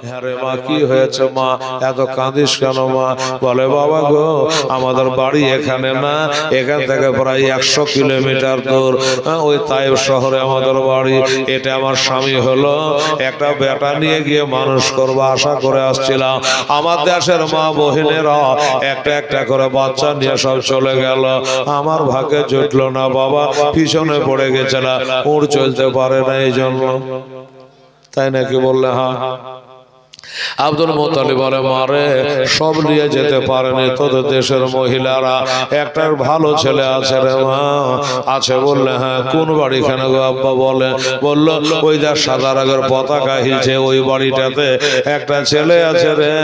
হ্যাঁ রে মা, কি হয়েছে মা, এত কাঁদিস কেন মা? বলে বাবা গো, আমাদের বাড়ি এখানে না, এখান থেকে প্রায় 100 কিলোমিটার দূর, ওই তায়েব শহরে আমাদের বাড়ি। এটা আমার স্বামী হলো, একটা বেটা নিয়ে গিয়ে মানুষ করবো আশা করে আসছিলাম। আমার দেশের মা বহিনেরা একটা একটা করে বাচ্চা নিয়ে সব চলে গেল, আমার ভাগ্যে জুটলো না বাবা, পিছনে পড়ে গেছিলাম, উড় চলতে পারে না এই জন্য। তাই নাকি? বললে হ্যাঁ। আব্দুল মুত্তালিব বলে মারে, সব নিয়ে যেতে পারেনি, তোদের দেশের মহিলারা একটা ভালো ছেলে আছে রে মা। আছে? বললে হ্যাঁ। কোন বাড়িখানে গো আব্বা? বলল ওই দেশ সাদা রঙের পতাকা হিলছে, ওই বাড়িটাতে একটা ছেলে আছে রে।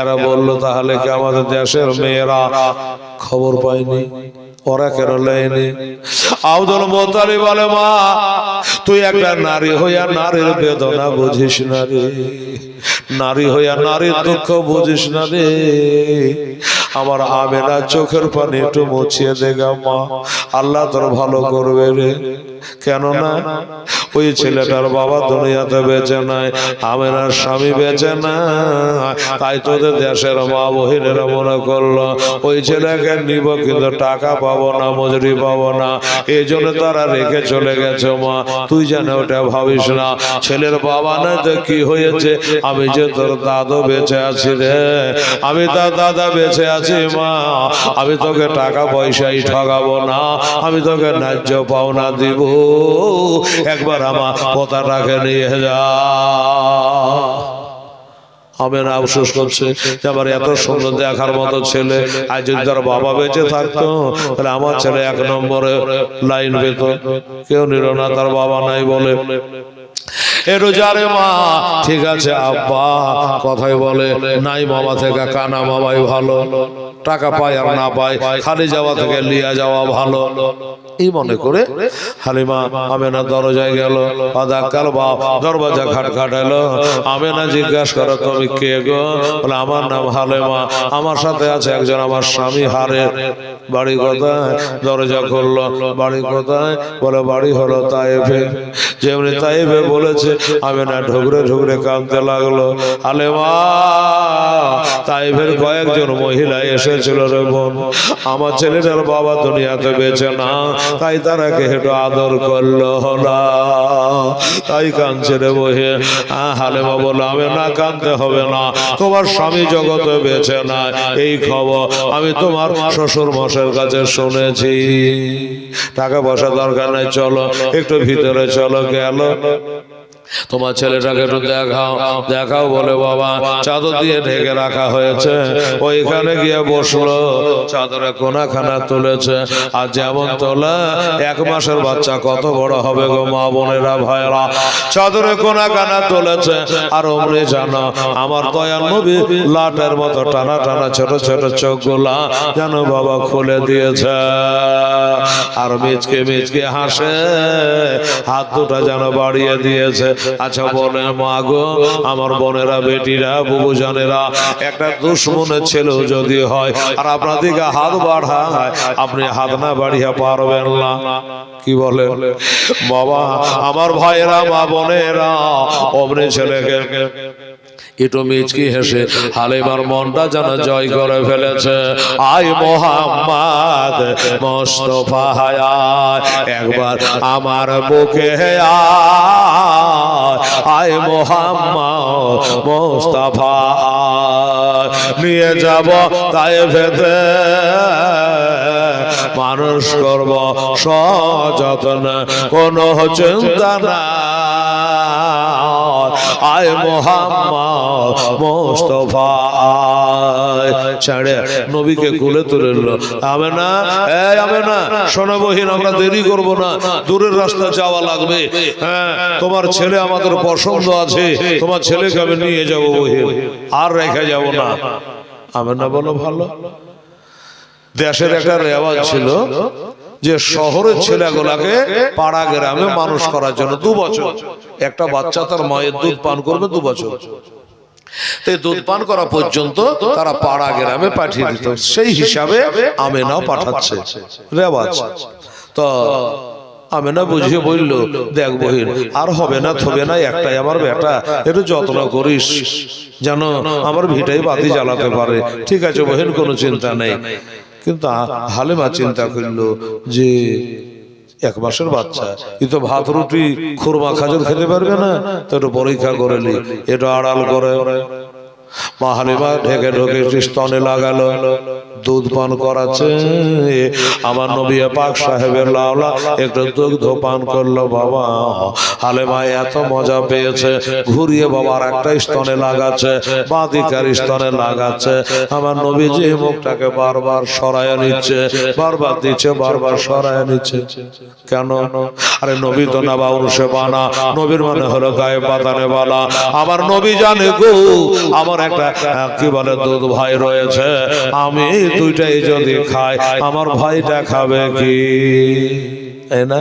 এরা বললো তাহলে কি আমাদের দেশের মেয়েরা খবর পায়নি? ওরা কেন লেয়নি? আব্দুল মুত্তালিব বলে মা, তুই একটা নারী হইয়া নারীর বেদনা বুঝিস না রে, নারী হইয়া নারীর দুঃখ বুঝিস না রে। আমার আমেনা চোখের পানি একটু মুছিয়ে দেগা মা, আল্লাহ তোর ভালো করবে রে। কেননা ওই ছেলেটার বাবা দুনিয়াতে বেঁচে নাই, আমেনার স্বামী বেঁচে না, তাই তোদের দেশের মা বহিনেরা মনে করলো ওই ছেলেকে নিব, কিন্তু টাকা পাবো না, মজুরি পাবো না, এই জন্য তারা রেখে চলে গেছে মা। তুই যেন ওটা ভাবিস না, ছেলের বাবা নাই তো কি হয়েছে, আমি যে তোর দাদু বেঁচে আছি রে, আমি তার দাদা বেঁচে আছি মা, আমি তোকে টাকা পয়সাই ঠকাবো না, আমি তোকে ন্যায্য পাওনা দিব, একবার আমার পোতাটাকে নিয়ে যা। আমেনা আফসোস করছে যে আমার এত সুন্দর দেখার মতো ছেলে, আজ যদি তার বাবা বেঁচে থাকতো তাহলে আমার ছেলে 1 নম্বরে লাইন পেত। কেউ নিল না, তার বাবা নাই বলে। এরোজারে মা, ঠিক আছে আব্বা, কথাই বলে নাই মামা থেকে কানা মামাই ভালো, টাকা পায় আর না পায় খালি যাওয়া থেকে লিয়া যাওয়া ভালো, এই মনে করে হালিমা আমেনা দরজায় গেল, আদাকাল বাপ দরজা খটখটালো। আমেনা জিজ্ঞাসা করো তুমি কে গো? বলে আমার নাম হালিমা, আমার সাথে আছে একজন আমার স্বামী হারে। বাড়ি কোথায়? দরজা খুললো, বাড়ি কোথায়? বলে বাড়ি হলো তায়েফে। যেমনি তায়েফে বলেছে আমেনা ঢুকরে ঢুকরে কাঁদতে লাগলো। হালিমা, তায়েফের কয়েকজন মহিলা এসেছিল রে বোন, আমার ছেলেটার বাবা দুনিয়াতে বেঁচে না, তাই তারাকে একটু আদর করলো না, তাই কাঁদছে রে বহে। হালিমা বলল আমি না, কাঁদতে হবে না, তোমার স্বামী জগতে বেঁচে না, এই খবর আমি তোমার শ্বশুর মশাইয়ের কাছে শুনেছি, টাকা পয়সা দরকার নাই, চলো একটু ভিতরে চলো। গেল, তোমার ছেলেটাকে একটু দেখাও। দেখাও বলে বাবা চাদর দিয়ে ঢেকে রাখা হয়েছে, ওইখানে গিয়ে বসলো, চাদরে কোনাখানা তুলেছে, আর যেমন তোলা 1 মাসের বাচ্চা কত বড় হবে গো মা বোনেরা ভাইরা, চাদরে কোনাখানা তুলেছে। আর অমনি জানো আমার দয়াল নবী লাটের মতো টানা টানা ছোট ছোট চোখগুলা যেন বাবা খুলে দিয়েছে, আর মিচকে মিচকে হাসে, হাত দুটা যেন বাড়িয়ে দিয়েছে। আচ্ছা বলে মা গো, আমার বোনেরা বেটিরা বুবু জানেরা, একটা দুশ্মনের ছেলে যদি হয় আর আপনাদিকে হাত বাড়ায়, আপনি হাত না বাড়িয়ে পারবেন না? কি বলে বাবা? আমার ভাইয়েরা মা বোনেরা অমনি ছেলেকে একটু মিচকি হেসে হালিমার মনটা যেন জয় করে ফেলেছে। আয় মোহাম্মদ মুস্তাফা, একবার আমার বুকে আয় মোহাম্মদ মুস্তাফা, নিয়ে যাব তায়েফেতে, মানুষ করব সযত্ন, কোনো চিন্তা না, আয় মোহাম্মদ মুস্তাফা। ছেড়ে নবীকে কোলে তুলে নিল। আমেনা, এই আমেনা শোনো বহিন, আমরা দেরি করব না, দূরের রাস্তা যাওয়া লাগবে, হ্যাঁ তোমার ছেলে আমাদের পছন্দ আছে, তোমার ছেলেকে আমি নিয়ে যাবো বহিন, আর রেখে যাব না। আমেনা বলো ভালো। দেশের একটা রেওয়াজ ছিল যে শহরের ছেলেগুলাকে পাড়া গ্রামে মানুষ করার জন্য 2 বছর একটা বাচ্চা তার মায়ের দুধ পান করবে 2 বছর, তাই দুধ পান করা পর্যন্ত তারা পাড়া গ্রামে পাঠিয়ে দিত, সেই হিসাবে আমেনাও পাঠাচ্ছে রেওয়াজ। তো আমেনা বুঝিয়ে বলল, দেখ বহিন, আর হবে না থবে না, একটাই আমার বেটা, একটু যত্ন করিস যেন আমার ভিটাই বাতি জ্বালাতে পারে। ঠিক আছে বহিন, কোনো চিন্তা নেই। কিন্তু হালেমা চিন্তা করলো যে 1 মাসের বাচ্চা, এ তো ভাত রুটি খুরমা খাজুর খেতে পারবে না, তো একটু পরীক্ষা করে নি, এটা আড়াল করে মা হালিমা ঢেকে ঢোকে স্তনে লাগালো, দুধ পান করাচ্ছে। আমার নবী পাক সাহেবের লাওলা একটু দুগ্ধ পান করলো। বাবা হালিমা এত মজা পেয়েছে, ঘুরিয়ে বাবার একটা স্তনে লাগাচ্ছে, বাদিকার স্তনে লাগাচ্ছে। আমার নবীজি মুখটাকে বারবার সরায় নিচ্ছে, বারবার দিচ্ছে, বারবার সরায় নিচ্ছে। কেন? আরে নবী তো না বাউরসে বানা, নবীর মানে হলো গায়ে বাতানে বালা। আমার নবী জানে গো, আমার একটা কি বলে দুধ ভাই রয়েছে, আমি দুইটাই যদি খাই আমার ভাইটা খাবে কি? না।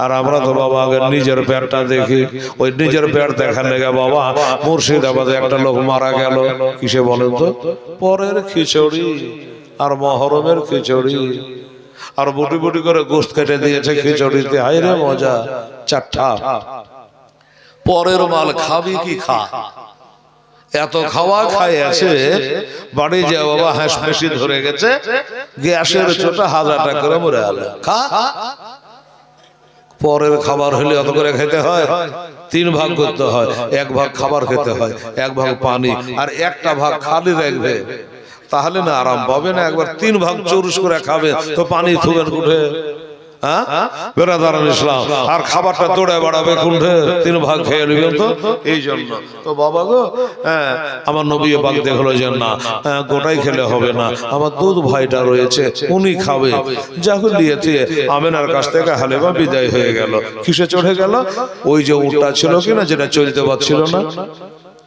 আর আমরা তো বাবা আগে নিজের পেটটা দেখি, ওই নিজের পেট দেখার লেগে বাবা মুর্শিদাবাদে একটা লোক মারা গেল। কিসে বলেন তো? পরের খিচুড়ি আর মহরমের খিচুড়ি, আর বুটি বুটি করে গোস্ত কেটে দিয়েছে খিচুড়িতে। হায় রে মজা, চারটা। পরের মাল খাবি কি খা, এত খাওয়া খাই আছে, বাড়ি যা বাবা হাঁসফাঁসি ধরে গেছে, গ্যাসের চোটা 1000 টাকা করে মরে গেল। খা, পরের খাবার হলে অত করে খেতে হয়, 3 ভাগ করতে হয়, 1 ভাগ খাবার খেতে হয়, 1 ভাগ পানি, আর একটা ভাগ খালি রাখবে, তাহলে না আরাম পাবে না। একবার 3 ভাগ চুরুস করে খাবে তো পানি থুবেন উঠে, ইসলাম, আর খাবারটা দৌড়ে বাড়াবে কুণ্ঠে, 3 ভাগ খেয়ে নেবেন। তো এই জন্য তো বাবা গো, আমার নবী পাক দেখলো যে না, গোটাই খেলে হবে না, আমার দুধ ভাইটা রয়েছে, উনি খাবে। যখন দিয়েছে আমেনার কাছ থেকে হালিমা বিদায় হয়ে গেল। কিসে চড়ে গেল? ওই যে উটটা ছিল কিনা, যেটা চলতে পারছিল না,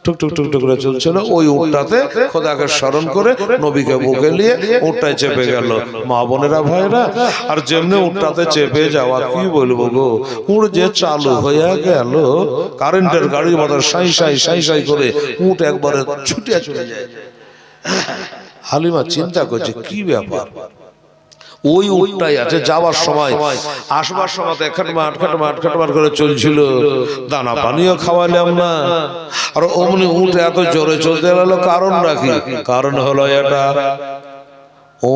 টুকটুক টুকটুক করে চলছিল, ওই উটটাতে খোদাকে স্মরণ করে নবীকে বুকে নিয়ে উটটায় চেপে গেল। মা বোনেরা ভাইরা, আর যেমনি উটটাতে চেপে যাওয়া, কি বলবো গো, উট যে চালু হয়ে গেল, কারেন্টের গাড়ির মতো সাই সাই সাই সাই করে উট একবারে ছুটিয়া চলে যায়। হালিমা চিন্তা করছে কি ব্যাপার, ওই উটটাই আছে, যাওয়ার সময় আসবার সময় খাটমাট খাটমাট খাটমাট করে চলছিল, দানা পানিও খাওয়ালাম না, আর অমনি উট এত জোরে চলতে গেল। কারণ রাখি, কারণ হলো এটা,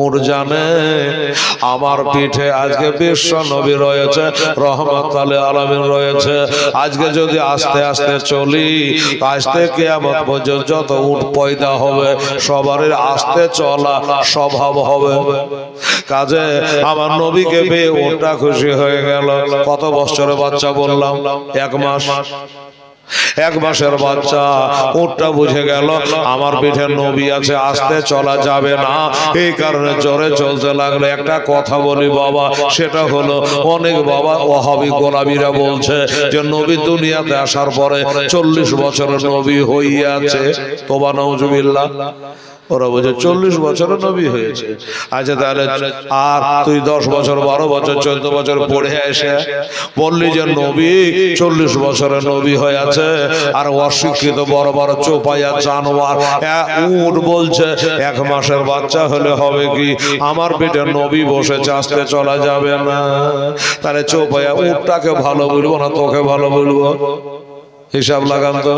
উট জানে আমার পিঠে আজকে বিশ্ব নবী রয়েছে, রহমত আলামিন রয়েছে। আজকে যদি আস্তে আস্তে চলি, আস্তে কিয়ামত পর্যন্ত যত উট পয়দা হবে সবারই আস্তে চলা স্বভাব হবে। কাজে আমার নবীকে পেয়ে উটটা খুশি হয়ে গেল। কত বছরের বাচ্চা বললাম? 1 মাস। 1 মাসের বাচ্চা উটটা বুঝে গেল আমার পিঠে নবী আছে, আস্তে চলা যাবে না, এই কারণে জোরে চলতে লাগলো। একটা কথা বলি বাবা, সেটা হলো অনেক বাবা ওয়াহাবি গোলামীরা বলছে যে নবী দুনিয়াতে আসার পরে 40 বছরের নবী হইয়াছে। তোবা নাউজুবিল্লাহ। ওরা বলছে 40 বছরের নবী হয়েছে। আচ্ছা তাহলে আর তুই 10 বছর 12 বছর 14 বছর পড়ে এসে বললি যে নবী 40 বছরের নবী হয়ে আছে, আর অশিক্ষিত বড় বড় চোপাইয়া জানোয়ার উট বলছে 1 মাসের বাচ্চা হলে হবে কি, আমার পেটে নবী বসেছে, আস্তে চলা যাবে না। তাহলে চোপাইয়া উটটাকে ভালো বলবো না তোকে ভালো বলবো? হিসাব লাগান তো।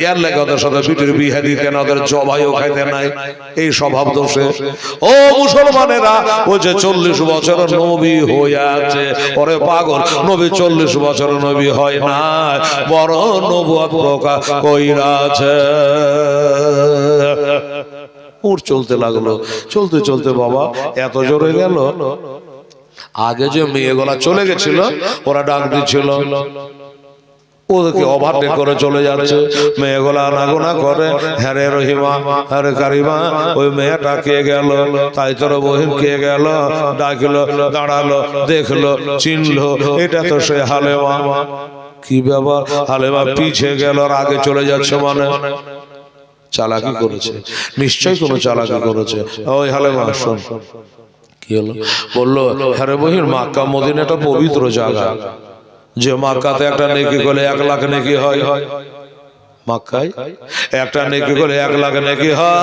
এর লেগে ওদের সাথে পিঠের বিয়ে দিতে না, ওদের জবাইও খাইতে নাই, এই স্বভাব দোষে। ও মুসলমানেরা, ও যে 40 বছরের নবী হয়ে আছে, ওরে পাগল, নবী 40 বছরের নবী হয় না, বড় নবুয়ত প্রকাশ কইরাছে। উঠ চলতে লাগলো, চলতে চলতে বাবা এত জোরে গেল, আগে যে মেয়েগুলা চলে গেছিল ওরা ডাক দিচ্ছিল, ওদেরকে ওভারটেক করে চলে যাচ্ছে। মেয়েগুলা আনাগোনা করে, হ্যাঁ রে রহিমা, হ্যাঁ রে কারিমা, ওই মেয়েটা কে গেল, তাই তোর বহিন কে গেল, ডাকলো, দাঁড়ালো, দেখলো, চিনলো, এটা তো সে হালেমা। কি ব্যাপার, হালেমা পিছে গেল আর আগে চলে যাচ্ছে, মানে চালাকি করেছে, নিশ্চয়ই কোনো চালাকি করেছে। ওই হালেমা শোন, কি হলো? বললো হ্যাঁ রে বহিন, মক্কা মদিনা একটা পবিত্র জায়গা, যে মক্কাতে একটা নেকি করলে 1 লাখ নেকি হয়। মক্কায় একটা নেকি করে 1 লাখ নেকি হয়,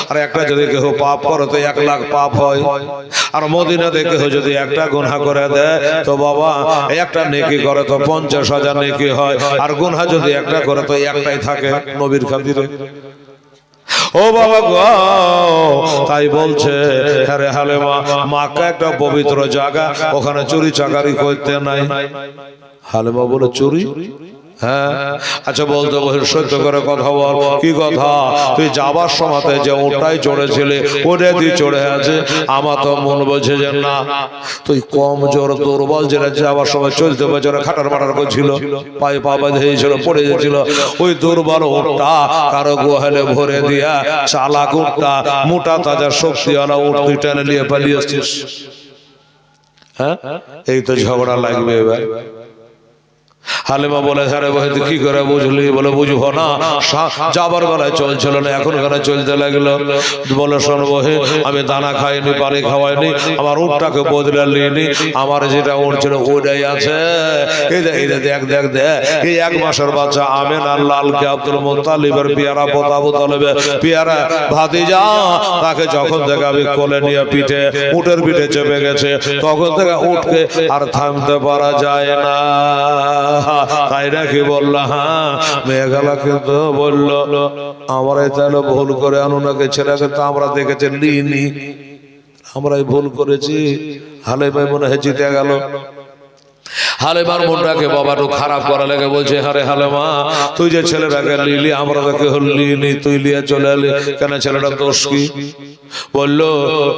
আর একটা যদি কেউ পাপ করে তো 1 লাখ পাপ হয়। আর মদিনাতে কেউ যদি একটা গুনাহ করে দেয় তো বাবা একটা নেকি করে তো 50,000 নেকি হয়, আর গুনাহ যদি একটা করে তো একটাই থাকে নবীর খাতিরে। ও বাবা গো, তাই বলছে আরে হালেমা, মক্কা একটা পবিত্র জায়গা, ওখানে চুরি চাকারি করতে নাই। হালেমা বলে চুরি? হ্যাঁ। আচ্ছা বলতো সত্য করে কথা বল, কি কথা? তুই যাবার সময় যে ওটাই চড়েছিলে ওটা তুই চড়ে আছে, আমার তো মন বলছে যে না তুই কম জোর দুর্বল, যেটা যাবার সময় চলতে পেছনে খাটার মাটার করছিল, পায়ে পা বাঁধে দিয়েছিল, পড়ে গেছিল, ওই দুর্বল ওটা কারো গোহালে ভরে দিয়া চালাক উঠটা মোটা তাজা শক্তিওয়ালা উঠ তুই টেনে নিয়ে পালিয়ে আসছিস। হ্যাঁ, এই তো ঝগড়া লাগবে এবার। হালিমা বলে আরে ভাই তুই কি করে বুঝলি? বলে বুঝবো না, যাবার বেলায় চলছিল না, এখন কেন চলতে লাগলো? বলে শোনবো, হে আমি দানা খাইনি, পানি খাওয়াইনি, আমার উটটাকে বদলে নিইনি, আমার যেটা উট ছিল ওটাই আছে। এই দেখ দেখ দেখ, এই 1 মাসের বাচ্চা আমেনা লালকে আব্দুল মুত্তালিবের পিয়ারা পোতা আবু তালেবের পিয়ারা ভাতিজা, তাকে যখন থেকে আমি কোলে নিয়ে পিঠে উটের পিঠে চেপে গেছে, তখন থেকে উটকে আর থামতে পারা যায় না। তাই নাকি বললো? হ্যাঁ। মেয়েগুলা কিন্তু বললো আমার তাহলে ভুল করে আনুনাকে ছেলেকে তো আমরা দেখেছি লিনি, আমরাই ভুল করেছি। হালেমা মনে হয় জিতে গেল। হালেমার মনটাকে বাবা তো খারাপ করা লেগে বলছে আরে হালেমা, তুই যে ছেলেটাকে লিলি আমরা তাকে লিনি, তুই লিয়ে চলে এলি কেন? ছেলেটা দোষ কি? বললো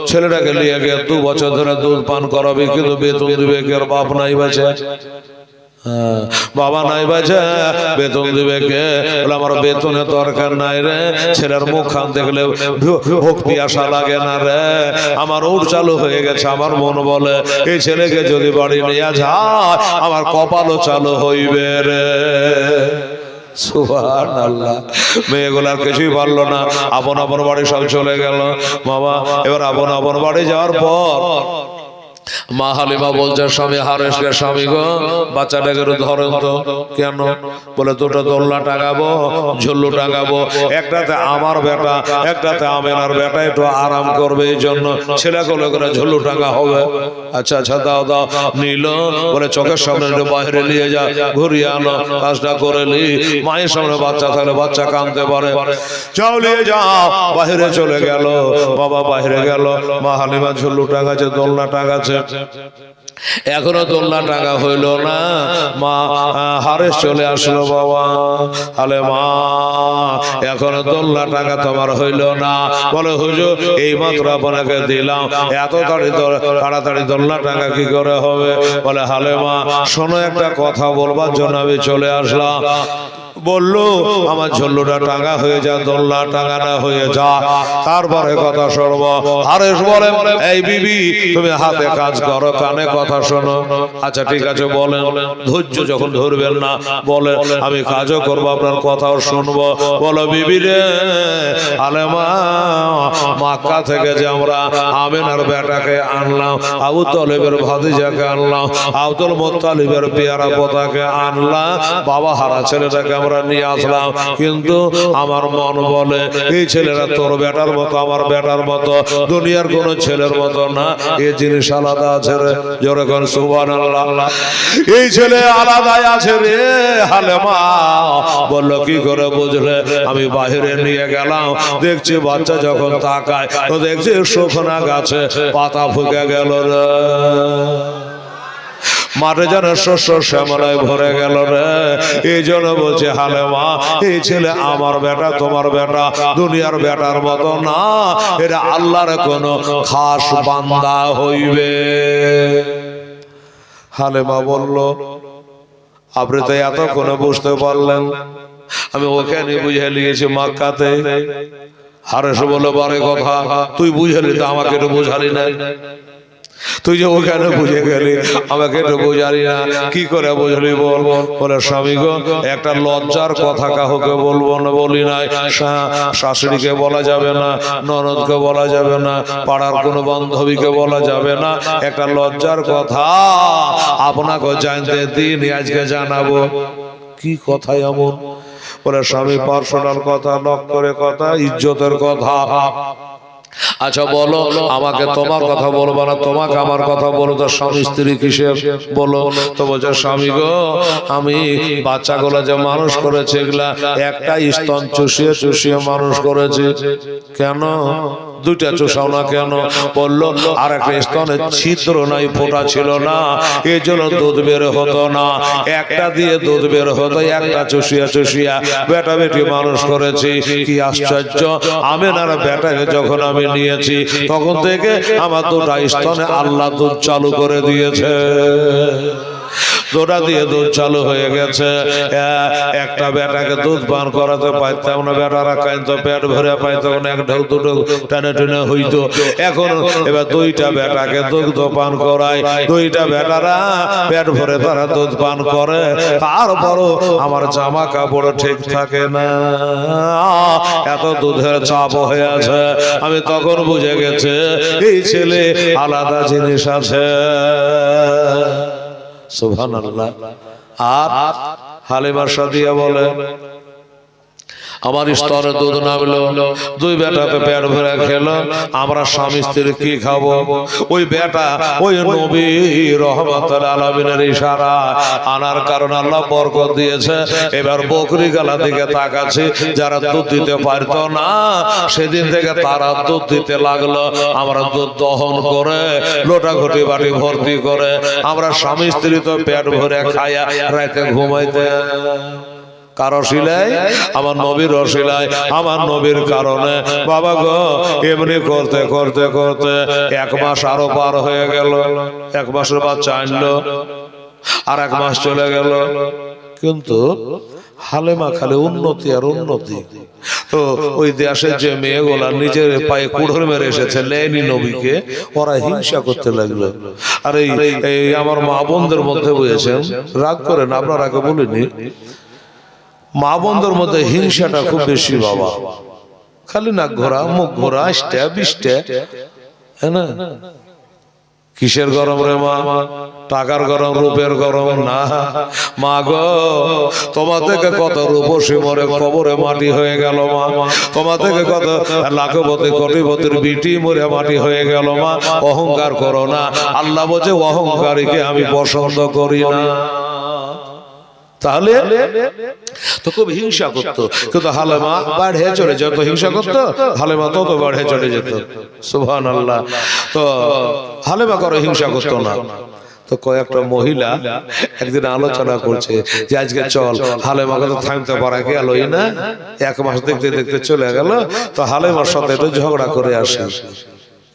ছেলেটাকে লিয়ে গিয়ে 2 বছর ধরে দুধ পান করাবি, কিন্তু বেতন দিবে কি? আর বাপ নাই বাঁচে, বাবা নাই বাজে, বেতন দিবে কে? বলে আমার বেতনের দরকার নাই রে, ছেলের মুখ খান দেখলে ভোগ পিয়াসা লাগে না রে, আমার উঠ চালু হয়ে গেছে। আমার মন বলে এই ছেলেকে যদি বাড়ি নিয়ে যায় আমার কপালও চালু হইবে রে। সুবহানাল্লাহ। মেয়েগুলার কিছুই পারলো না, আপন আপন বাড়ি সব চলে গেল বাবা। এবার আপন আপন বাড়ি যাওয়ার পর মা হালিমা বলছে স্বামী হারেসকে, স্বামী গো বাচ্চাটাকে ধরেন তো। কেন? বলে 2টা দোলনা টাঙাবো, ঝুল্লু টাঙাবো, একটাতে আমার বেটা একটাতে আমেনার বেটা একটু আরাম করবে, এই জন্য ছেলেগুলো করে ঝুল্লু টাঙা হবে। আচ্ছা আচ্ছা দাও দাও। নিল, বলে চোখের সামনে বাইরে নিয়ে যা, ঘুরিয়ে আনো, কাজটা করে নি। মায়ের সামনে বাচ্চা থাকলে বাচ্চা কাঁদতে পারে, যাও নিয়ে যাও। বাইরে চলে গেল বাবা, বাইরে গেল। মা হালিমা ঝুল্লু টাঙাচ্ছে, দোলনা টাঙাচ্ছে, এখনো দোলনা টাঙা হইল না। মা হারেস চলে আসলো বাবা, আলে মা এখনো দোলনা টাঙা তোমার হইল না। বলে হুজুর এই মাত্র আপনাকে দিলাম, এত তাড়াতাড়ি দোলনা টাঙা কি করে হবে? বলে হালে মা শোনো, একটা কথা বলবার জন্য আমি চলে আসলাম। বললো আমার ঝুল্লুটা টাঙা হয়ে যা, দোলনা টাঙা না হয়ে যা, তারপরে কথা শুনব। হারেস বলে এই বিবি তুমি হাতে কাজ করো, কানে কথা শোনো। আচ্ছা ঠিক আছে বলেন। ধৈর্য যখন ধরবেন না বলে আমি কাজও করবো, আপনার কথাও শুনবো। বলো বিবি রে, আলেমা মক্কা থেকে যে আমরা আমেনার বেটাকে আনলাম, আবু তালেবের ভাতিজাকে আনলাম, আব্দুল মুত্তালিবের পেয়ারা পোতাকে আনলাম, বাবা হারা ছেলেটাকে আমরা নিয়ে আসলাম, কিন্তু আমার মন বলে এই ছেলেরা তোর বেটার মতো আমার বেটার মতো, দুনিয়ার কোন ছেলের মতো না, এই জিনিস আলাদা আছে রে। জোরে কোন সুবহানাল্লাহ। এই ছেলে আলাদাই আছে রে। হালেমা বলল কি করে বুঝলে? আমি বাহিরে নিয়ে গেলাম, দেখছি বাচ্চা যখন তাকায় তো দেখছি শুকনা গাছে পাতা ফুকে গেল রে, মাঠে যেন শস্য শ্যামলায় ভরে গেল রে। এই জন্য বলছে হালেমা এই ছেলে আমার বেটা তোমার বেটা, দুনিয়ার বেটার মতো না, এটা আল্লাহর কোন খাস বান্দা হইবে। হালেমা বলল আপনি তো এতক্ষণে বুঝতে পারলেন, আমি ওখানে বুঝে নিয়েছি মক্কাতে। হারেস বলে বারে কথা, তুই বুঝলি তো আমাকে একটু বোঝালি না, তুই যে ওখানে বুঝে গেলি আমাকে একটু বোঝালি না, কি করে বুঝলি বল? বলে স্বামী গো একটা লজ্জার কথা কাউকে বলবো না, বলি নাই, শাশুড়িকে বলা যাবে না, ননদকে বলা যাবে না, পাড়ার কোনো বান্ধবীকে বলা যাবে না, একটা লজ্জার কথা আপনাকে জানতে দিন আজকে জানাবো। কি কথা এমন? বলে স্বামী পার্সোনাল কথা, নক করে কথা, ইজ্জতের কথা। আচ্ছা বলো, আমাকে তোমার কথা বলবো না, তোমাকে আমার কথা বলো। তো স্বামী স্ত্রী কিসের বলো? তো বলছে স্বামী গো, আমি বাচ্চাগুলো যে মানুষ করেছে এগুলা একটা স্তন চুষিয়ে চুষিয়ে মানুষ করেছে। কেন দুইটা চুষাও না কেন? বললো আর একটা স্তনের ছিদ্র নাই, ফোঁটা ছিল না, এই জন্য দুধ বের হতো না। একটা দিয়ে দুধ বের হতো, একটা চুষিয়া চুষিয়া বেটা বেটি মানুষ করেছি। কি আশ্চর্য! আমেনার বেটাকে যখন আমি নিয়েছি তখন থেকে আমার দুটা স্তনে আল্লাহ দুধ চালু করে দিয়েছে। দুটা দিয়ে দুধ চালু হয়ে গেছে। একটা বেটাকে দুধ পান করাতে পারতাম না, বেটারা কিন্তু পেট ভরে পাইতো না, এক ঢোক দুটো টেনে টেনে হইতো। এখন এবার দুইটা বেটাকে দুধ পান করায়, দুইটা বেটারা পেট ভরে তারা দুধ পান করে। তারপরও আমার জামা কাপড় ঠিক থাকে না, এত দুধের চাপ হয়ে আছে। আমি তখন বুঝে গেছে এই ছেলে আলাদা জিনিস আছে। সুবহানাল্লাহ। আর হালিমা সাদিয়া বলে আমার স্তরে দুধ নামলো, দুই বেটাতে পেট ভরে খেলো, আমরা স্বামী স্ত্রী কি খাবো? ওই বেটা ওই নবী রহমাতুল আলামিনের ইশারা আনার কারণে আল্লাহ বরকত দিয়েছে। এবার বকরি গালা দিকে তাকাচ্ছে, যারা দুধ দিতে পারতো না সেদিন থেকে তারা দুধ দিতে লাগলো। আমরা দুধ দহন করে লোটা ঘটি বাটি ভর্তি করে আমরা স্বামী স্ত্রী তো পেট ভরে খাইয়া রাতে ঘুমাইতে। কারো শিলায় আমার নবীর রসিলায়, আমার নবীর কারণে বাবা গো এমনি করতে করতে করতে 1 মাস আরো পার হয়ে গেল। 1 মাসের বাচ্চা আনলো, আর 1 মাস চলে গেল, কিন্তু হালেমা খালি উন্নতি আর উন্নতি। তো ওই দেশের যে মেয়েগুলা নিজের পায়ে কুড়োর মেরে এসেছে লেনি নবীকে, ওরা হিংসা করতে লাগলো। আর এই আমার মা বোনদের মধ্যে বুঝেছেন, রাগ করেন আপনার আগে বলিনি, মা বোনদের মধ্যে হিংসাটা খুব বেশি বাবা। খালি নাক ঘোরা, মুখ ঘোরা, আষ্টা বিষ্টা, হ্যাঁ না? কিসের গরম রে মা? টাকার গরম, রূপের গরম না। মা গো তোমার থেকে কত রূপসী মরে কবরে মাটি হয়ে গেল মা, তোমার থেকে কত লাখপতি কোটিপতির বিটি মরে মাটি হয়ে গেল মা। অহংকার করো না, আল্লাহ বলছে অহংকারীকে আমি পছন্দ করি না। তাহলে তো খুব হিংসা করতো, কিন্তু হালেমা বাড়ে চলে যেত। হিংসা করতো, হালেমা তত বাড়ে চলে যেত। সুবহানাল্লাহ। তো হালেমা কারো হিংসা করতো না। তো কয়েকটা মহিলা একদিন আলোচনা করছে যে আজকে চল হালেমাকে তো থামতে পারা গেলই না, 1 মাস দেখতে দেখতে চলে গেল, তো হালেমার সাথে একটু ঝগড়া করে আসে।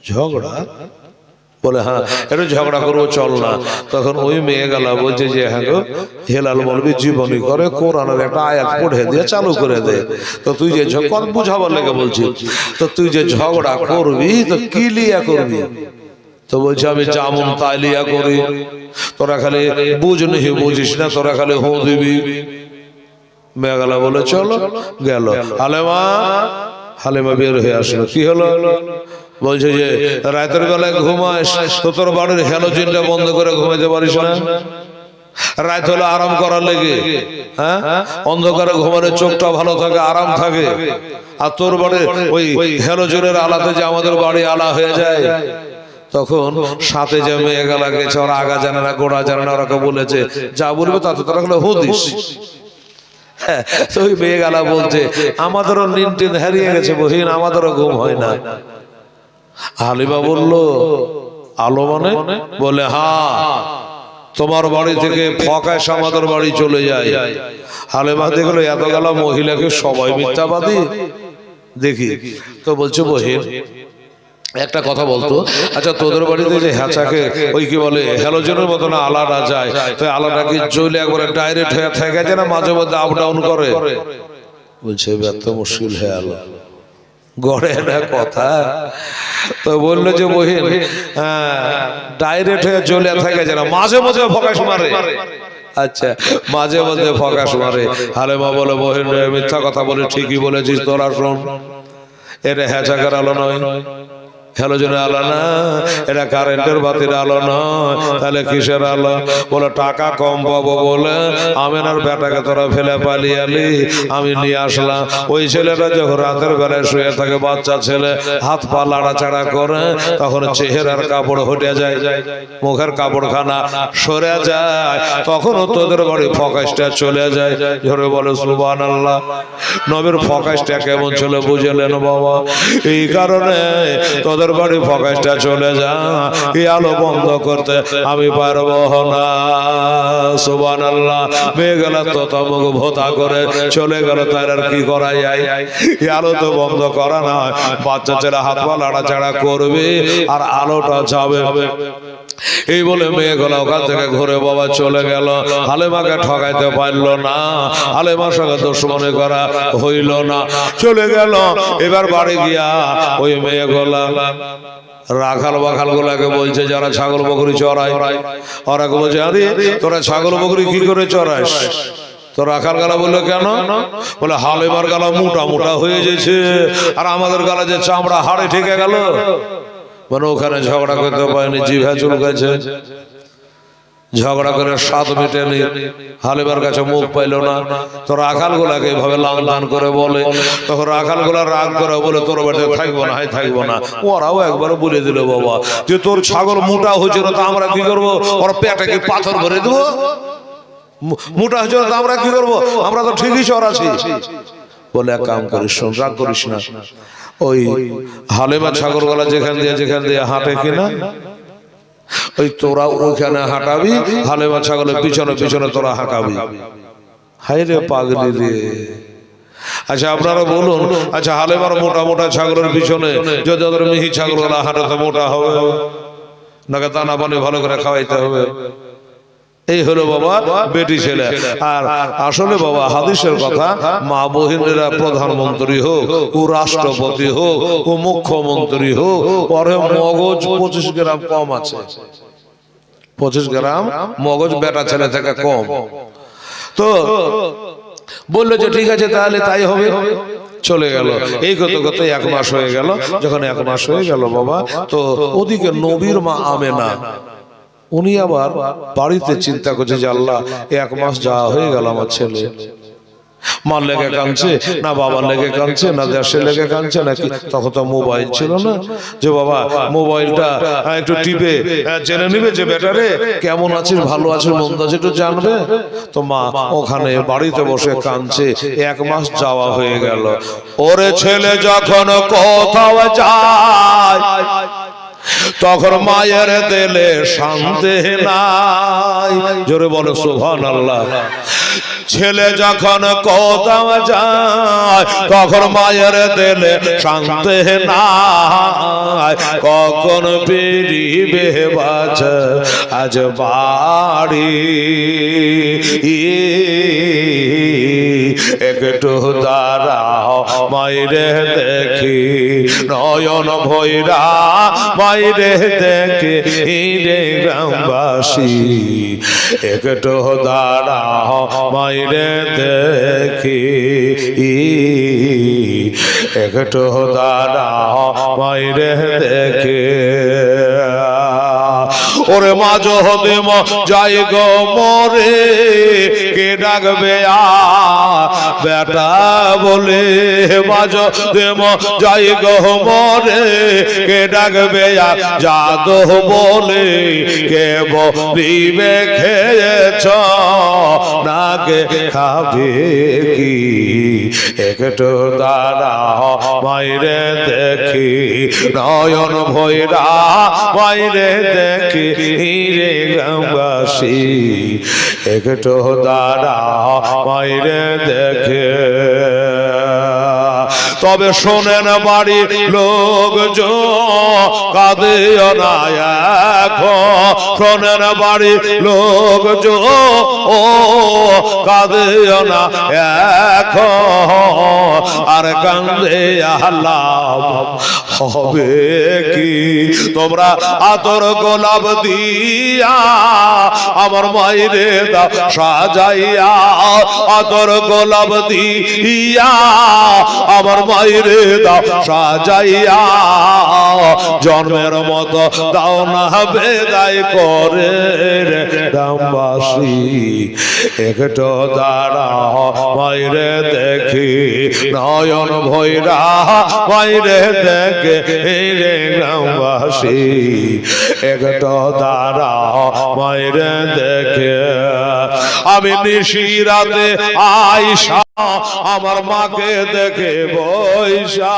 ঝগড়া বলে হ্যাঁ একটু ঝগড়া করবো চল না। তখন ওই মেয়ে গেলা বলছে যে হ্যাঁ গো হেলাল মৌলবী জীবনী করে কোরআনের একটা আয়াত পড়ে দিয়ে চালু করে দে। তো তুই যে কত বুঝাবার লেগে বলছিস, তো তুই যে ঝগড়া করবি তো কি লিয়া করবি? তো বলছে আমি যেমন তাই লিয়া করি, তোরা খালি বুঝ নেই, বুঝিস না, তোরা খালি হো দিবি। মেয়ে গেলা বলে চলো, গেল। হালেমা বের হয়ে আসলো। কি হলো? বলছে যে রাতের বেলায় ঘুমাস তো তোর বাড়ির হ্যালোজেনটা বন্ধ করে ঘুমাইতে পারিস না? রাত হলো আরাম করার লেগে, হ্যাঁ অন্ধকারে ঘুমালে চোখটা ভালো থাকে, আরাম থাকে। আর তোর বাড়ির ওই হ্যালোজেনের আলাতে যে আমাদের বাড়ি আলা হয়ে যায়, তখন সাথে যে মেয়ে গেলা গেছে, ওরা আগা জানে না গোড়া জানে না, ওরা বলেছে যা বলবে তাতে তোরা হুদিস। ওই মেয়ে গেলা বলছে আমাদেরও নিন হারিয়ে গেছে বহিন, আমাদেরও ঘুম হয় না। হালিমা বলল আলো মানে? বলে হ্যাঁ, তোমার বাড়ি থেকে ফকাশ আমাদের বাড়ি চলে যায়। হালিমা দেখলো এত গেল মহিলাকে সবাই মিথ্যাবাদী দেখি। তো বলছে বহিন একটা কথা বলতো, আচ্ছা তোদের বাড়িতে যে হ্যাচাকে ওই কি বলে হ্যালোজেনের মতো না আলাদা যায়, তো আলাদা কি জ্বলে একবারে ডাইরেক্ট হয়ে থাকে যে না মাঝে মধ্যে আপ ডাউন করে? বলছে এত মুশকিল হয়ে আলো গড়ে না কথা। তো বললো যে বহিন ডাইরেক্ট হয়ে জ্বলে থাকে যে না মাঝে মধ্যে ফকাশ মারে। আচ্ছা মাঝে মধ্যে ফকাশ মারে। হালেমা বলে বহিন মিথ্যা কথা বলে, ঠিকই বলেছিস তোরা, শোন এটা হ্যাচাকের আলো নয়, হ্যালোজেনের আলো না, এটা কারেন্টের বাতির আলো নয়, তাহলে কিসের আলো? বলে টাকা কম পাবো বলে আমেনার বেটাকে তোরা ফেলে পালিয়ে আলি, আমি নিয়ে আসলাম। ওই ছেলেটা যখন রাতের বেলায় শুয়ে থাকে, বাচ্চা ছেলে, হাত পা লাড়াচাড়া করে, তখন চেহারার কাপড় হটে যায়, মুখের কাপড়খানা সরে যায়, তখন তোদের বাড়ি ফকাশটা চলে যায়। ধরে বলে সুবহানাল্লাহ। নবীর ফকাশটা কেমন ছিল বুঝলেন বাবা? এই কারণে তোদের বাড়ি ফকাশটা চলে যা, এই আলো বন্ধ করতে আমি পারবো না। সুবহানাল্লাহ। মেয়ে গেল তো তমুক ভোতা করে চলে গেল, তার আর কি করা যায়? এই আলো তো বন্ধ করা না, বাচ্চা ছেলে হাত পা লাড়াচাড়া করবে আর আলোটা যাবে। এই বলে মেয়েগুলো ওখান থেকে ঘুরে বাবা চলে গেল। হালেমাকে ঠকাইতে পারলো না, হালেমার সঙ্গে দুশমনি করা হইল না, চলে গেল। এবার বাড়ি গিয়া ওই মেয়েগুলা রাখাল বাখাল গুলাকে বলছে, যারা ছাগল বকরি চড়ায়, ওরা বলছে, আরে তোরা ছাগল বকরি কি করে চড়াস? তো রাখাল গালা বললো, কেন? বলে হালেমার গালা মোটা মোটা হয়ে গেছে, আর আমাদের গালা যে চামড়া হাড়ে ঠেকে গেল। মানে ওখানে ঝগড়া করতে পারেনি, জিভা চুলকাছে, ঝগড়া করে স্বাদ মেটেনি, হালেমার কাছে মুখ পাইল না। তো রাখাল গুলাকে এইভাবে লান করে বলে, তখন রাখাল গুলা রাগ করে বলে, তোর বাড়িতে থাকবো না, হাই থাকবো না। ওরাও একবার বলে দিল বাবা যে তোর ছাগল মোটা হচ্ছে না, তো আমরা কি করবো? ওর পেটে কি পাথর ভরে দেবো? মোটা হচ্ছে না তো আমরা কি করবো? আমরা তো ঠিকই চড়াছি। বলে এক কাম করিস, শোন, রাগ করিস না, ওই হালেমা ছাগল গলা যেখান দিয়ে হাঁটে কিনা, ওই তোরা ওইখানে হাঁটাবি, হালেমা ছাগলের পিছনে পিছনে তোরা হাঁকাবি। হাই রে পাগলি রে। আচ্ছা আপনারা বলুন, আচ্ছা হালেমার মোটা মোটা ছাগলের পিছনে যদি ওদের মিহি ছাগল গলা হাঁটে তো মোটা হবে নাকি? দানা পানি ভালো করে খাওয়াইতে হবে। এই হলো বাবা বেটি ছেলে। আর আসলে বাবা হাদিসের কথা, মা বহিনেরা প্রধানমন্ত্রী হোক, ও রাষ্ট্রপতি হোক, ও মুখ্যমন্ত্রী হোক, পরে মগজ 25 গ্রাম কম আছে, 25 গ্রাম মগজ বেটা ছেলে থেকে কম। তো বললো যে ঠিক আছে তাহলে তাই হবে, চলে গেল। এই কত 1 মাস হয়ে গেল। যখন 1 মাস হয়ে গেল বাবা, তো ওদিকে নবীর মা আমেনা উনি আবার বাড়িতে চিন্তা করছে যে আল্লাহ 1 মাস যাওয়া হয়ে গেল, আমার ছেলে মার লেগে কাঁদছে না, বাবার লেগে কাঁদছে না, দেশের লেগে কাঁদছে নাকি? তখন তো মোবাইল ছিল না যে বাবা মোবাইলটা একটু টিপে জেনে নিবে যে বেটারে কেমন আছিস, ভালো আছিস, মন্দ আছিস একটু জানবে। তো মা ওখানে বাড়িতে বসে কাঁদছে, 1 মাস যাওয়া হয়ে গেল। ওরে ছেলে যখন কোথাও যায়, তখন মায়ের দিলে শান্তি নাই। জোরে বলো সুবহানাল্লাহ। ছেলে যখন কোথাও যায়, তখন মায়ের দিলে শান্তি নাই। কখন ফিরিবে বাছা আজ বাড়ি, একটু দাঁড়াও মাইরে দেখি, নয়ন ভৈরা মাইরে দেখি রে গ্রামবাসী, একটু দাঁড়াও মাইরে দেখি, একটু দাঁড়াও মাইরে দেখি। ওরে মাঝ হতে যাই গো মরে, কে ডাকবে বেটা বলে, মাঝ দেম যাই গো মরে, কে ডাকবে জাদু বলে, কে বলিবে খেয়েছ না কে খাবে কি, একটু দাঁড়াও মাইরে দেখি, নয়ন ভৈরা মাইরে দেখি রে গ্রামবাসী, একটু দাঁড়াও মাইরে দেখে। তবে শোনেন বাড়ির লোকজন কাঁদিও না এখন, শোনেন বাড়ির লোকজন ও কাঁদিও না এখন, আর কান্দে আহ্লাদ হবে কি। তোমরা আতর গোলাপ দিয়া আমার মাইরে দাও সাজাইয়া, আতর গোলাপ দিয়া আমার মাইরে দাও সাজাইয়া, জন্মের মতো দাও না বেদায় করে গ্রামবাসী। একটু দাঁড়া মাইরে দেখি নয়ন ভৈরা মাইরে দেখে রে গ্রামবাসী। একটু দাঁড়া মাইরে দেখে আমি নিশিরাতে আইসা আমার মাকে দেখে বৈশা,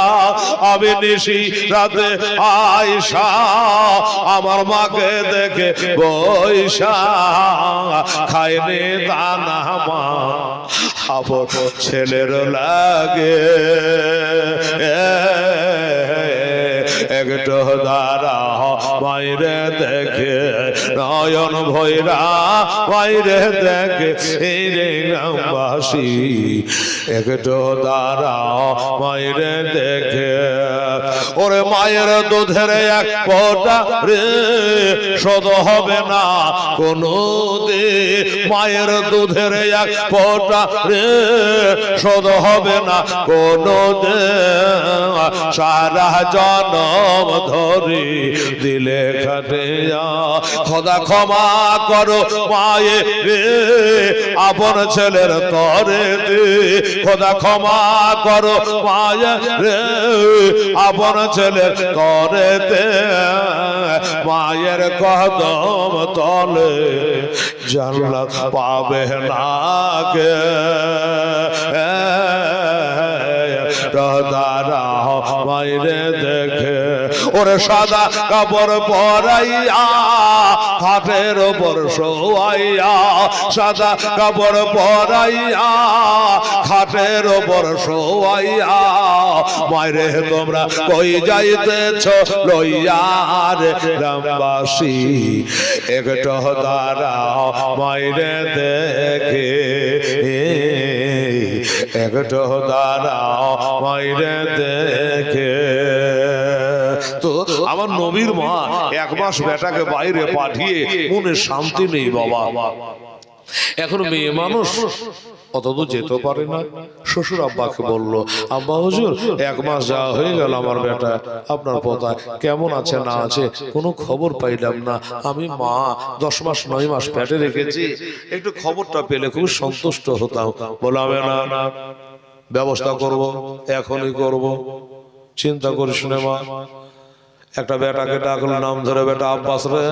আমি নিশি রাতে আইসা আমার মাকে দেখে বৈশা, খাইনি দানা মা আবার ছেলের লাগে। একটু দাঁড়া মাইরে দেখে নয়ন ভৈরা মাইরে দেখে রে গ্রামবাসী। একটু দাঁড়া মাইরে দেখে ওরে মায়ের দুধের এক ফোঁটা রে শোধ হবে না কোনো দিন, মায়ের দুধের এক ফোঁটা রে শোধ হবে না কোনো দিন। সারা জনম ধরি দিলে খাটিয়া খোদা ক্ষমা করো মায়ে রে আপন ছেলের তরে দে, খোদা ক্ষমা করো মায়ে রে আপন ছেলের তরে দে। মায়ের কদম তলে জান্নাত পাবে না কে। দাঁড়া মাইরে দেখে ওরে সাদা কাপড় পরাইয়া খাটের ওপর শোয়াইয়া, সাদা কাপড় পরাইয়া খাটের ওপর শোয়াইয়া, মাইরে তোমরা কই যাইতেছ লইয়া রে গ্রামবাসী। একটু দাঁড়া মাইরে দেখে একটু দাঁড়া মাইরে দেখে। তো আমার নবীর মা এক মাস বেটাকে বাইরে পাঠিয়ে মনে শান্তি নেই বাবা। এখন মেয়ে মানুষ অত দূর যেতে পারে না। শ্বশুর আব্বাকে বলল, আব্বা হুজুর এক মাস যাওয়া হয়ে গেল, আমার বেটা আপনার পোতা কেমন আছে না আছে কোনো খবর পাইলাম না। আমি মা 10 মাস 9 মাস পেটে রেখেছি, একটু খবরটা পেলে খুব সন্তুষ্ট হতাম। বললাম না ব্যবস্থা করব, এখনই করব, চিন্তা করিস না মা। একটা বেটাকে ডাকলো, নাম ধরে বেটা আব্বাস রে,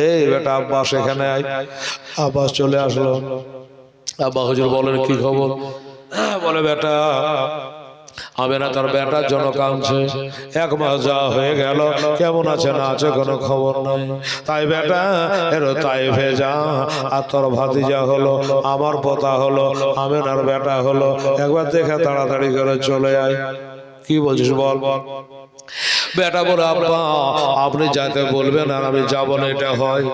এই বেটা আব্বাস এখানে আয়। আব্বাস চলে আসলো। আব্বা হুজুর বলেন কি খবর? বলে বেটা হবে না, তার বেটার জন্য কাঁদছে, এক মাস যাওয়া হয়ে গেল, কেমন আছে না আছে কোনো খবর নাই। তাই বেটা এরো তাই ভেজা আর তোর ভাতিজা হলো, আমার পোতা হলো, আমেনার বেটা হলো, একবার দেখে তাড়াতাড়ি করে চলে আয়। কি বলছিস বল? বেটা বলে আব্বা আপনি যাতে বলবেন আর আমি যাব না, এটা হয়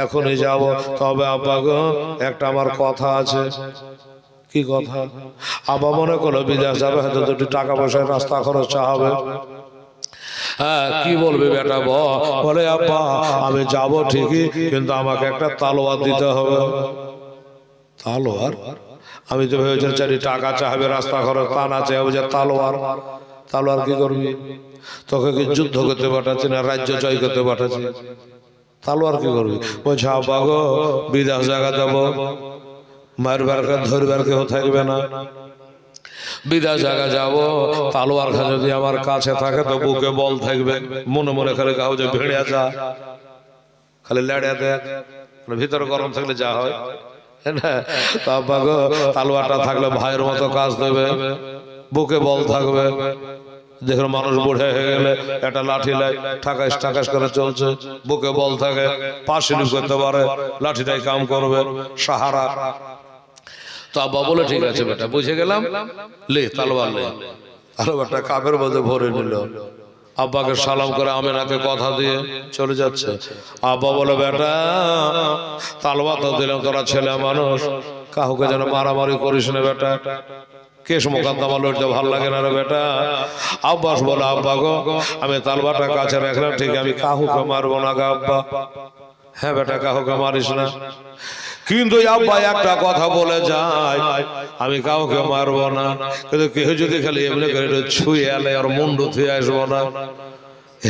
এখনই যাব। তবে আব্বা গো একটা আমার কথা আছে। কি কথা? আব্বা মনে করলো বিদেশ যাবে, হয়তো দুটি টাকা পয়সার রাস্তা খরচ হবে। হ্যাঁ কি বলবে বেটা? বলে আব্বা আমি যাব ঠিকই, কিন্তু আমাকে একটা তালোয়ার দিতে হবে। তালোয়ার? আমি তো ভেবেছিলাম 4 টাকা চাইবে রাস্তা খরচ, তা না চাইবে যে তালোয়ার। তালোয়ার কি করবি? তোকে কি যুদ্ধ করতে পাঠাচ্ছি না রাজ্য জয় করতে পাঠাচ্ছি? তালোয়ার কি করবি? বলছে আব্বা গো বিদেশ জায়গা যাবো, মারবার ধরবার কেউ থাকবে না, বিদেশ জায়গা যাবো, তালোয়ার খা যদি আমার কাছে থাকে তো বুকে বল থাকবে, মনে মনে খালি কাউ যে ভেড়ে যা খালি লেড়ে দেখ, ভিতরে গরম থাকলে যা হয় না। তো আব্বা গো তালোয়ারটা থাকলে ভাইয়ের মতো কাজ দেবে, বুকে বল থাকবে। দেখুন মানুষ বুড়ে হয়ে গেলে একটা লাঠি লাই ঠাকাশ ঠাকাশ করে চলছে, বুকে বল থাকে, পাশে করতে পারে, লাঠিটাই কাম করবে, সাহারা। তো আব্বা বলে ঠিক আছে বেটা বুঝে গেলাম, লে তালোয়ার লে। তালোয়ারটা কাপের মধ্যে ভরে নিল, আব্বাকে সালাম করে আমেনাকে কথা দিয়ে চলে যাচ্ছে। আব্বা বলে বেটা তালোয়ার তো দিলাম, তোরা ছেলে মানুষ, কাউকে যেন মারামারি করিস না বেটা। কেস মোকদ্দমা লড়তে ভালো লাগে না রে বেটা। আব্বাস বলে আব্বা গো আমি তালবাটা কাছে রাখলাম ঠিক আমি কাহুকে মারবো না গো আব্বা। হ্যাঁ বেটা কাহুকে মারিস না, কিন্তু আব্বা একটা কথা বলে যায় আমি কাউকে মারবো না, কিন্তু কেউ যদি খালি এমনি করে ছুঁয়ে এলে আর মুন্ডু থুয়ে আসবো না,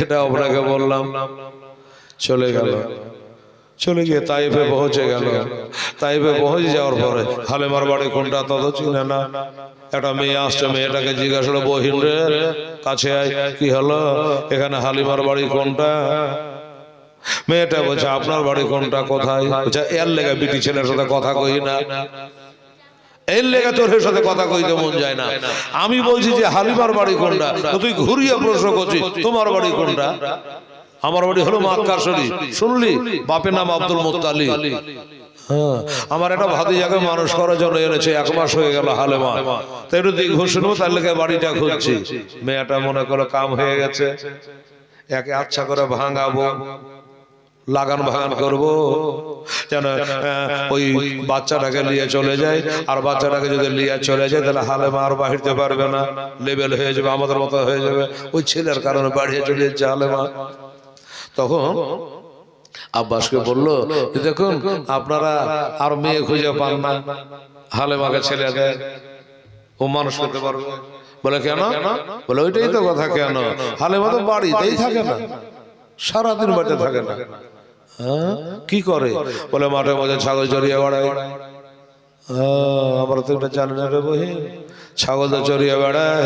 এটা আপনাকে বললাম। চলে গেল, চলে গিয়ে তাইফে পৌঁছে গেল। তাইফে পৌঁছে যাওয়ার পরে হালেমার বাড়ি কোনটা তত চিনে না। একটা মেয়ে আসছে, মেয়েটাকে জিজ্ঞাসা করলো বহিন রে কাছে আয়, কি হলো এখানে হালিমার বাড়ি কোনটা? মেয়েটা বলছে আপনার বাড়ি কোনটা, কোথায়? বলছে এর লেগে বিটি ছেলের সাথে কথা কই না, এর লেগে তোর সাথে কথা কইতে মন যায় না। আমি বলছি যে হালিমার বাড়ি কোনটা, তুই ঘুরিয়ে প্রশ্ন করছিস তোমার বাড়ি কোনটা? আমার বাড়ি হলো মক্কা শরীফ। শুনলি বাপের নাম আব্দুল মুত্তালিব। হ্যাঁ, আমার একটা ভাতিজাকে মানুষ করার জন্য এনেছে, 1 মাস হয়ে গেল হালেমা। তাই একটু দীর্ঘ শুনবো, তার লেগে বাড়িটা খুঁজছি। মেয়েটা মনে করো কাম হয়ে গেছে, একে আচ্ছা করে ভাঙাবো, লাগান ভাগান করবো যেন ওই বাচ্চাটাকে নিয়ে চলে যায়। আর বাচ্চাটাকে যদি নিয়ে চলে যায় তাহলে হালেমা আর বাহিরতে পারবে না, লেবেল হয়ে যাবে, আমাদের মতো হয়ে যাবে। ওই ছেলের কারণে বাড়িয়ে চলে যাচ্ছে হালেমা। তখন আব্বাসকে বললো দেখুন আপনারা আর মেয়ে খুঁজে পান না, হালেমাকে ছেলে দেয়, ও মানুষ করতে পারবে। বলে কেন? বলে ওইটাই তো কথা, কেন? হালেমা তো বাড়িতেই থাকে না, সারাদিন বাড়িতে থাকে না। হ্যাঁ, কি করে? বলে মাঠে মাঝে ছাগল চড়িয়ে বেড়ায়। আমরা তো এটা জানি না রে বহিন, ছাগল তো চড়িয়ে বেড়ায়।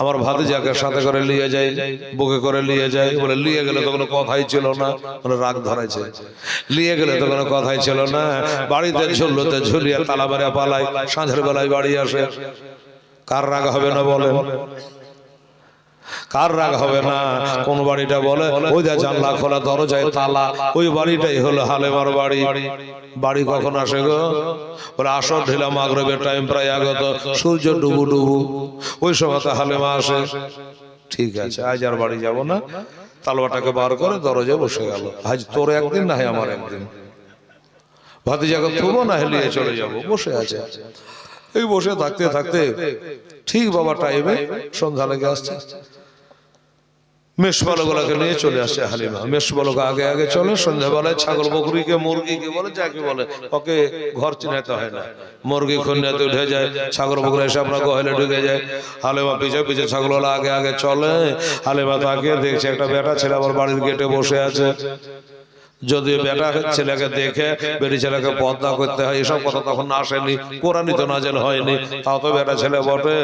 আমার ভাতিজাকে সাথে করে নিয়ে যায়, বুকে করে নিয়ে যায়। বলে নিয়ে গেলে তো কোনো কথাই ছিল না, মানে রাগ ধরেছে। নিয়ে গেলে তো কোনো কথাই ছিল না, বাড়িতে ঝুলতে ঝুলিয়ে তালা মারিয়া পালায়, সাঁঝের বেলায় বাড়ি আসে। কার রাগ হবে না বলেন? কার রাগ হবে না? কোন বাড়িটা বলে ওই যা জানলা খোলা দরজায় তালা, ওই বাড়িটাই হলো হালেমার বাড়ি। বাড়ি কখন আসে গো? বলে আসর ঢিলা মাগরিবের টাইম প্রায় আগত, সূর্য ডুবু ডুবু, ওই সময় তো হালেমা আসে। ঠিক আছে আজ আর বাড়ি যাব না। তালবাটাকে বার করে দরজায় বসে গেল। আজ তোর একদিন না হয় আমার একদিন, ভাতিজাকে থুবো না হেলিয়ে চলে যাব। বসে আছে, এই বসে থাকতে থাকতে ঠিক বাবা টাইমে সন্ধ্যা লেগে আসছে। মেষপালকগুলাকে নিয়ে চলে আসছে হালিমা। মেষপালক আগে আগে চলে, সন্ধ্যাবেলায় ছাগল বকরিকে মুরগিকে বলে যাকে বলে, ওকে ঘর চিনাইতে হয় না। মুরগি খুন্নাতে উঠে যায়, ছাগল বকরি এসে আপনার গহলে ঢুকে যায়। হালিমা পিছে পিছে ছাগলওয়ালা আগে আগে চলে। হালিমা তাকিয়ে দেখছে একটা বেটা ছেলে আমার বাড়ির গেটে বসে আছে। যদিও বেটা ছেলেকে দেখে বেটি ছেলেকে পর্দা করতে হয় এসব কথা তখন আসেনি, কোরআনই তো নাজেল হয়নি, তাও তো বেটা ছেলে বটে।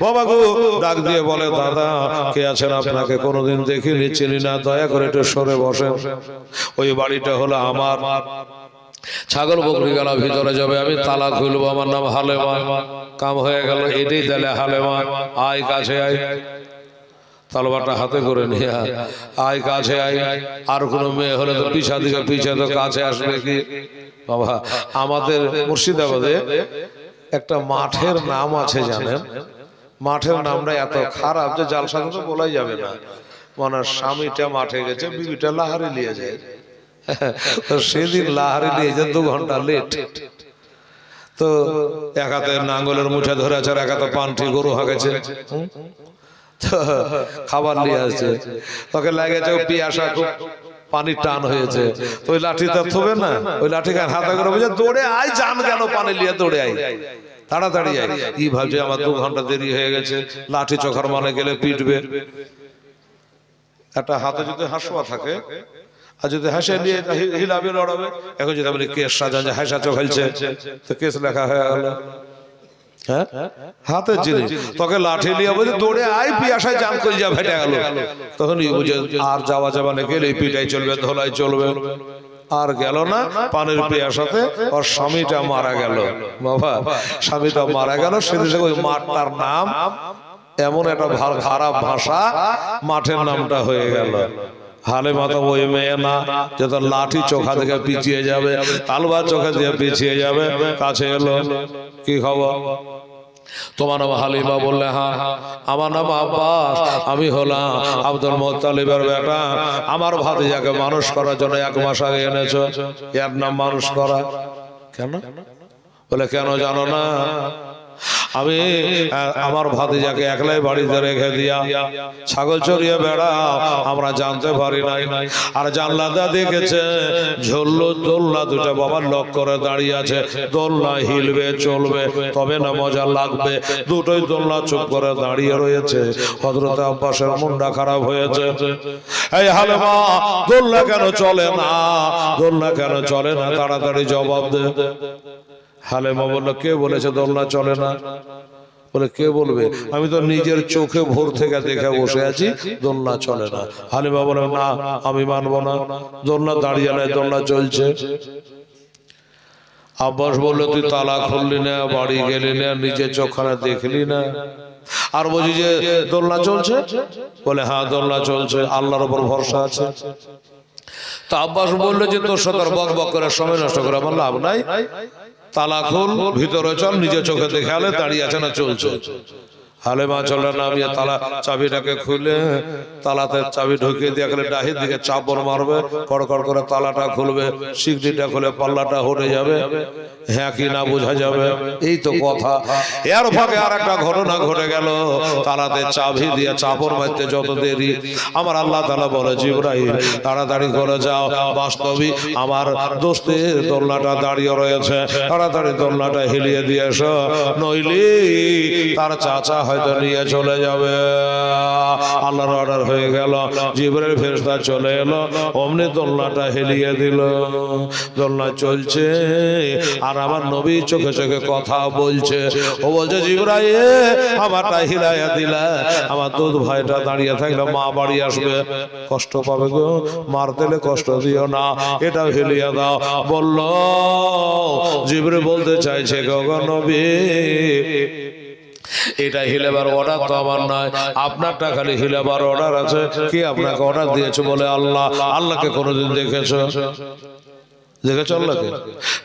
বাবা গো ডাক দিয়ে বলে দাদা কে আছেন? আপনাকে কোনোদিন দেখিনি, চিনি না, দয়া করে একটু সরে বসেন। ওই বাড়িটা হলো আমার, ছাগল বকরি গেলা ভিতরে যাবে, আমি তালা খুলবো, আমার নাম হালেমা। কাম হয়ে গেল, এটাই তাহলে হালেমা। আয় কাছে আয়, তালবারটা হাতে করে নিয়ে আয় কাছে আয়। আর কোনো মেয়ে হলে তো পিছা দিকে পিছে তো কাছে আসবে কি? বাবা আমাদের মুর্শিদাবাদে একটা মাঠের নাম আছে জানেন? মাঠের নামটা এত খারাপ যে জালসাতে তো বলাই যাবে না। মানে স্বামীটা মাঠে গেছে, বিবিটা লাহারি নিয়ে যায়। তো সেদিন লাহারি নিয়ে যায় 2 ঘন্টা লেট। তো এক হাতে নাঙ্গলের মুঠে ধরে আছে, এক হাতে পান্ঠি গরু হাগেছে, খাবার নিয়ে আসছে। তোকে লাগেছে পিয়াসা, খুব পানির টান হয়েছে। তো ওই লাঠিটা থবে না, ওই লাঠিকে হাতে করে বুঝে দৌড়ে আয়, জান গেল পানি নিয়ে দৌড়ে আয়, তাড়াতাড়ি আয়। কি ভাবছে আমার 2 ঘন্টা দেরি হয়ে গেছে, লাঠি চোখার মানে গেলে পিটবে। একটা হাতে যদি হাসুয়া থাকে আর যদি হাসে নিয়ে হিলাবে লড়াবে, এখন যদি আপনি কেস সাজান হাসা চোখাইছে তো কেস লেখা হয়ে গেল। হ্যাঁ হাতের জিনিস, তোকে লাঠি নিয়ে বলছে দৌড়ে আয়, পিয়াসায় জাম করে যা ভেটে গেল। তখন বুঝে আর যাওয়া যাবা না, গেলে পিটাই চলবে, ধোলাই চলবে। আর গেল না, পানির পিয়াসাতে ওর স্বামীটা মারা গেল। বাবা স্বামীটা মারা গেল, সেদিন ওই মাঠটার নাম এমন একটা খারাপ ভাষা, মাঠের নামটা হয়ে গেল হালেমা। তো ওই মেয়ে না যে তোর লাঠি চোখা থেকে পিছিয়ে যাবে, তালবার চোখা দিয়ে পিছিয়ে যাবে। কাছে এলো, কি খবর? তোমার নাম হালিমা? বললে হ্যাঁ। আমার নাম আব্বাস, আমি হলাম আব্দুল মুত্তালিবের বেটা। আমার ভাতিজাকে মানুষ করার জন্য 1 মাস আগে এনেছো, এর নাম মানুষ করা। কেন? বলে কেন জানো না? আমি আমার ভাতিজাকে একলাই বাড়িতে রেখে দিয়া ছাগল চড়িয়ে বেড়াও, আমরা জানতে পারি নাই। আর জানলাটা দেখেছে ঝুললো দোলনা দুটো বাবার লক করে দাঁড়িয়ে আছে, দোলনা হিলবে চলবে তবে না মজা লাগবে, দুটোই দোলনা চুপ করে দাঁড়িয়ে রয়েছে। হযরত আব্বাসের মনটা খারাপ হয়েছে। এই হালেমা, দোলনা কেন চলে না, দোলনা কেন চলে না, তাড়াতাড়ি জবাব দে। হালেমা বলল, কে বলেছে দোলনা চলে না? বলে, কে বলবে, আমি তো নিজের চোখে ভোর থেকে দেখে বসে আছি দোলনা চলে না। হালিমা বলে, না আমি মানবো না, দোলনা দাঁড়িয়ে নাই, দোলনা চলছে। আব্বাস বললো, তুই তালা খুললি না, বাড়ি গেলি না, নিজের চোখখানে দেখলি না, আর বলছি যে দোলনা চলছে? বলে, হ্যাঁ দোলনা চলছে, আল্লাহর উপর ভরসা আছে। তা আব্বাস বললো যে তোর সাথে বক বক করে সময় নষ্ট করে আমার লাভ নাই, তালা খুল, ভিতরে চল, নিজের চোখে দেখে আলে দাঁড়িয়ে আছে না চলছে। হালেমা চলে না, আমি তালা চাবিটাকে খুলে তালাতে চাবি ঢুকিয়ে দিয়ে গেলে ডাহির দিকে চাপড় মারবে, কড়কড় করে তালাটা খুলবে, শিকড়িটা খুলে পাল্লাটা হটে যাবে, হ্যাঁ কি না বোঝা যাবে। এই তো কথা। এর ফাঁকে আর একটা ঘটনা ঘটে গেল, তালাতে চাবি দিয়ে চাপড় মারতে যত দেরি, আমার আল্লাহ তাআলা বলে, জিবরাইল তাড়াতাড়ি করে যাও, বাস্তবিক আমার দোস্তের দোলনাটা দাঁড়িয়ে রয়েছে, তাড়াতাড়ি দোলনাটা হিলিয়ে দিয়ে এসো, নইলে তার চাচা হয়তো নিয়ে চলে যাবে। আল্লাহর অর্ডার হয়ে গেল, জিবরাইল ফেরেশতা চলে এলো, অমনি দোলনাটা হেলিয়ে দিল। দোলনা চলছে আর আমার নবী চোখে চোখে কথা বলছে। ও বলছে, জিবরাইল আমারটা হিলাইয়া দিলা, আমার দুধ ভাইটা দাঁড়িয়ে থাকলে মা বাড়ি আসবে, কষ্ট পাবে গো, মার দিলে কষ্ট দিও না, এটাও হেলিয়ে দাও। বলল, জিবরাইল বলতে চাইছে, গো নবী এটা হিলেবার অর্ডার তো আমার নয়, আপনারটা খালি হিলেবার অর্ডার আছে। কি আপনাকে অর্ডার দিয়েছে? বলে, আল্লাহ। আল্লাহকে কোনোদিন দেখেছো? দেখেছ আল্লাহকে?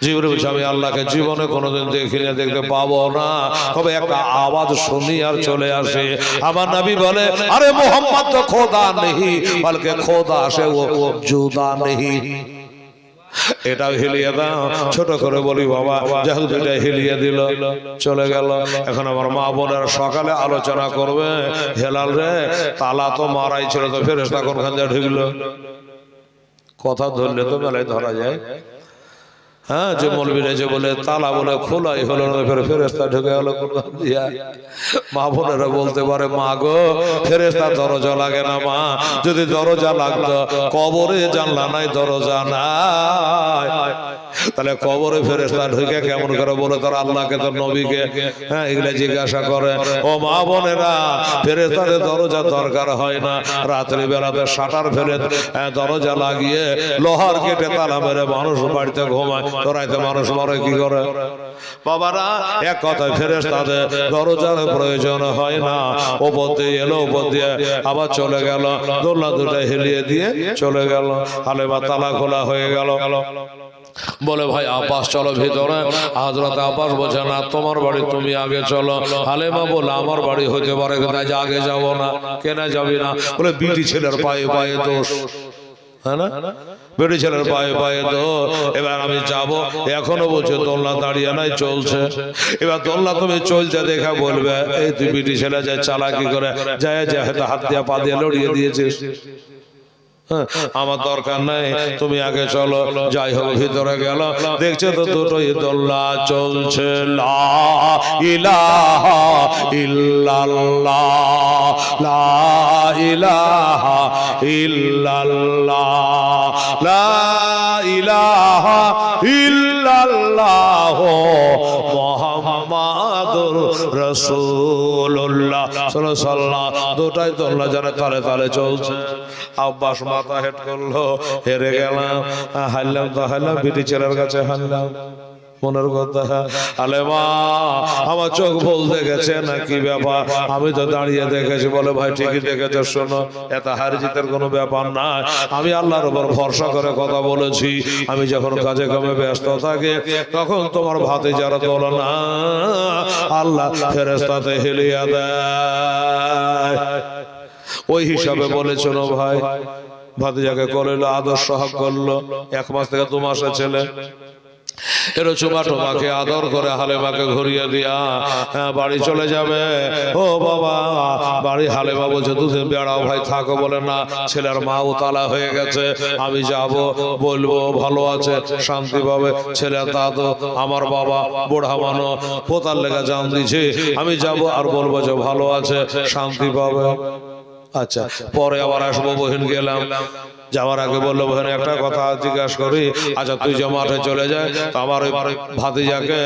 জীবনে বলছে, আমি আল্লাহকে জীবনে কোনোদিন দেখিনি, দেখতে পাবো না, তবে একটা আওয়াজ শুনি আর চলে আসে। আমার নবী বলে, আরে মোহাম্মদ তো খোদা নেহি, বলকে খোদা সে ও জুদা নেহি। এটাও হিলিয়ে দাও। ছোট করে বলি বাবা, যাহু দুইটা হিলিয়ে দিল, চলে গেল। এখন আমার মা বোনের সকালে আলোচনা করবে, হেলাল রে তালা তো মারাই ছিল, তো ফেরেশতা কোনখান দিয়ে ঢুকলো? কথা ধরলে তো মেলায় ধরা যায়। হ্যাঁ, যে মৌলবীরা যে বলে তালা বলে খোলাই হলো না, ফেরেশতা ঢুকে গেল কোনখান দিয়া। মা বোনেরা বলতে পারে, মা গো ফেরেশতা দরজা লাগে না মা, যদি দরজা লাগতো, কবরে জানলা নাই, দরজা নাই, তাহলে কবরে ফেরেশতা ঢুকে কেমন করে বলে তার আল্লাহকে, তোর নবীকে, হ্যাঁ এগুলা জিজ্ঞাসা করে। ও মা বোনেরা, ফেরেশতাদের দরজা দরকার হয় না, রাত্রি বেলাতে শাটার ফেলে দরজা লাগিয়ে লোহার কেটে তালা মেরে মানুষ বাড়িতে ঘুমায়, তোরাইতে মানুষ মরে কি করে? বাবারা, এক কথায় ফেরেশতাদের দরজার প্রয়োজন হয় না। ওপর দিয়ে এলো, ওপর দিয়ে আবার চলে গেল, দোলনা দুটো হেলিয়ে দিয়ে চলে গেল। হালেমা তালা খোলা হয়ে গেল। বলে, ভাই আব্বাস চলো ভিতরে। হযরত আব্বাস বলছে, না তোমার বাড়ি, তুমি আগে চলো। হালেমা বলে, আমার বাড়ি হইতে পারে, আগে যাব না। কেন যাবি না? বলে, বিটি ছেলের পায়ে পায়ে দোষ, হ্যাঁ না, বেটি ছেলের পায়ে পায়ে তো, এবার আমি যাব। এখনো বলছে দোলনা দাঁড়িয়ে নাই, চলছে। এবার দোলনা তুমি চলছে দেখা বলবে, এই তুই বিটি ছেলে যায় চালাকি করে যায়, হয়তো হাত দিয়ে পা দিয়ে লড়িয়ে দিয়েছিস, আমার দরকার নাই, তুমি আগে চলো। যাই হোক, ভিতরে গেল, দেখছে তো দুটোই দোলনা চলছে। লা ইলাহা ইল্লাল্লাহ, লা ইলাহা ইল্লাল্লাহ, লা ইলাহা ইল্লাল্লাহ, মুহাম্মাদুর রাসূলুল্লাহ সাল্লাল্লাহু। দুটাই দোলনা জানে তালে তালে চলছে। আব্বাস মাথা হেট করলো, হেরে গেলাম, হারলাম তো হারলাম, বিটি ছেলের কাছে হারলাম। মনের কথা, আলেমা আমার চোখ বলতে গেছে না, কি ব্যাপার? আমি তো দাঁড়িয়ে দেখেছি। বলে, ভাই ঠিকই দেখেছো, শোনো, এত হার জিতের কোনো ব্যাপার না, আমি আল্লাহর উপর ভরসা করে কথা বলেছি। আমি যখন কাজে কামে ব্যস্ত থাকি, তখন তোমার ভাতে যারা তোলো না, আল্লাহ ফেরেশতাতে হেলিয়ে দেয়। ওই হিসাবে বলেছিল ভাই, ভাতিজাকে করলো, আদর্শ হক করলো, 1 মাস থেকে 2 মাসের ছেলে। এরো চুমা টোমাকে আদর করে হালেমাকে ঘুরিয়ে দিয়া বাড়ি চলে যাবে। ও বাবা, বাড়ি হালেমা বলছে দুদিন বেড়াও ভাই, থাকো। বলে না, ছেলের মা উতালা হয়ে গেছে, আমি যাব, বলবো ভালো আছে, শান্তি পাবে। ছেলে তা তো আমার বাবা বুড়া মানুষ, পোতার লেগে জান দিছে, আমি যাব আর বলবো যে ভালো আছে, শান্তি পাবে। আচ্ছা, পরে আবার আসবো। বহিন গেলাম, যাওয়ার আগে বললো, বহিন একটা কথা জিজ্ঞাসা করি, আচ্ছা তুই যে মাঠে চলে যায়, আমার ওই ভাতিজাকে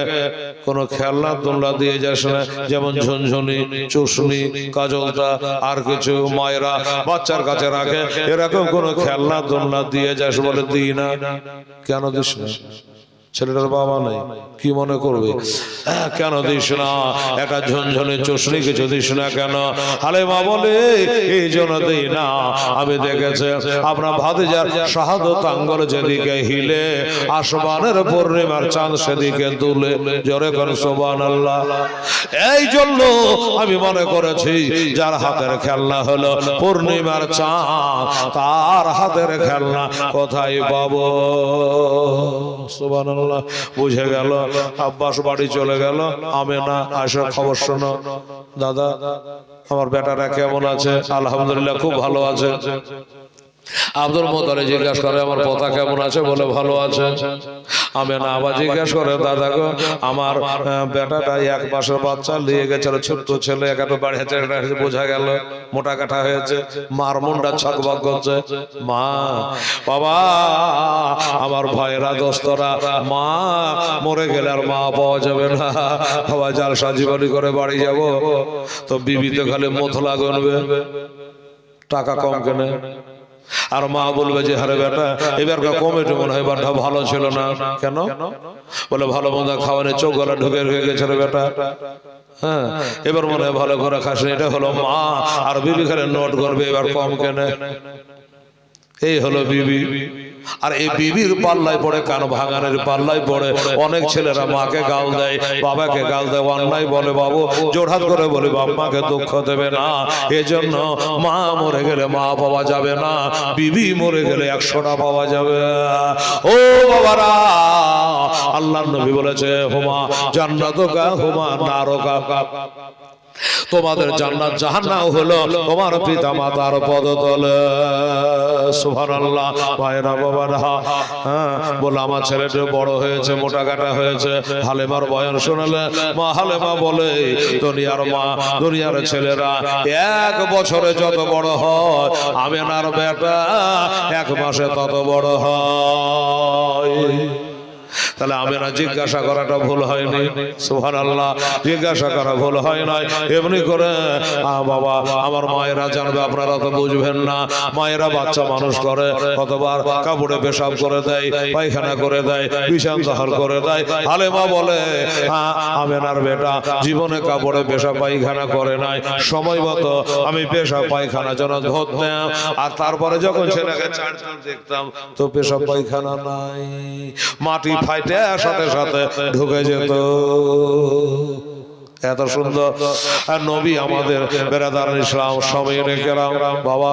কোনো খেলনা তোমরা দিয়ে যাস না, যেমন ঝুনঝুনি, চুষনি, কাজলটা আর কিছু মায়েরা বাচ্চার কাছে রাখে, এরকম কোনো খেলনা তোমরা দিয়ে যাস? বলে দিই না। কেন দিস না? ছেলেটার বাবা নাই, কি মনে করবে? কেন দিস না? একটা ঝনঝনে চুষনি কিছু দিস না কেন? হালেমা বলে, এই জন্য দিই না, আমি দেখেছে আপনার ভাতিজার শাহাদত আঙ্গুল যেদিকে হিলে, আসমানের পূর্ণিমার চাঁদ সেদিকে দুলে, জোরে কোন সুবহানাল্লাহ। এই জন্য আমি মনে করেছি যার হাতের খেলনা হলো পূর্ণিমার চাঁদ, তার হাতের খেলনা কোথায় পাবো? সুবহানাল্লাহ। বুঝে গেল। আব্বাস বাড়ি চলে গেল। আমেনা আসার খবর শোনো, দাদা আমার বেটারা কেমন আছে? আলহামদুলিল্লাহ খুব ভালো আছে। আব্দুল মোতালেব জিজ্ঞাসা করে, আমার পোতা কেমন আছে? বলে ভালো আছে। আমেনা আবার জিজ্ঞাসা করে, দাদা গো আমার বেটাটা 1 মাসের বাচ্চা নিয়ে গেছিল, ছোট্ট ছেলে, একটা বাড়ি আছে, বোঝা গেল মোটা কাটা হয়েছে, মার মুন্ডা ছকবক করছে। মা, বাবা, আমার ভাইরা দোস্তরা, মা মরে গেলে আর মা পাওয়া যাবে না, বাবা জালসা জীবনী করে বাড়ি যাব, তো বিবিতে খালি মথলা গনবে, টাকা কম কেনে। আর মা বলবে যে হারে বেটা এবারকার কমিটি মনে হয় এবারটা ভালো ছিল না। কেন? বলে ভালো মন্দ খাওয়ানে চোখ গলা ঢুকে গেছে রে বেটা, হ্যাঁ এবার মনে হয় ভালো করে খাসনি। এটা হলো মা, আর বিবি খালি নোট করবে এবার কম কেনে। এই হলো বিবি। আর এই বিবির পাল্লায় পড়ে, কান ভাঙানের পাল্লায় পড়ে অনেক ছেলেরা মাকে গাল দেয়, বাবাকে গাল দেয়, অন্যায় বলে, বাবু জোড়হাত করে বলে বাপমাকে দুঃখ দেবে না। এজন্য মা মরে গেলে মা পাওয়া যাবে না, বিবি মরে গেলে 100টা পাওয়া যাবে। ও বাবারা, আল্লাহর নবী বলেছে, হুমা জান্নাতুকা হুমা নারুকা, তোমাদের জান্নাত জাহান্নাম হলো তোমার পিতা মাতার পদতলে। সুবহানাল্লাহ। ভাইরা বাবারা, বলে আমার ছেলেটা বড় হয়েছে, মোটা কাটা হয়েছে। হালেমার বয়ান শোনালে মা হালেমা বলে, দুনিয়ার মা, দুনিয়ার ছেলেরা 1 বছরে যত বড় হয়, আমেনার বেটা 1 মাসে তত বড় হয়। তাহলে আমেনা জিজ্ঞাসা করাটা ভুল হয়নি। সুবহানাল্লাহ, জিজ্ঞাসা করা ভুল হয় নাই। এমনি করে বাবা আমার মায়েরা জানবে, আপনারা তো বুঝবেন না। মায়েরা বাচ্চা মানুষ করে, কতবার কাপড়ে পেশাব করে দেয়, পায়খানা করে দেয়, বিছান দখল করে দেয়। হালেমা বলে, আমেনার বেটা জীবনে কাপড়ে পেশাব পায়খানা করে নাই, সময় মতো আমি পেশাব পায়খানা যেন ধরতাম, আর তারপরে যখন ছেলেকে চারজন দেখতাম তো পেশাব পায়খানা নাই, মাটি ফাইটে সাথে সাথে ঢুকে যেত। এত সুন্দর নবী আমাদের বেরাদার ইসলাম সময় রেখেলাম। বাবা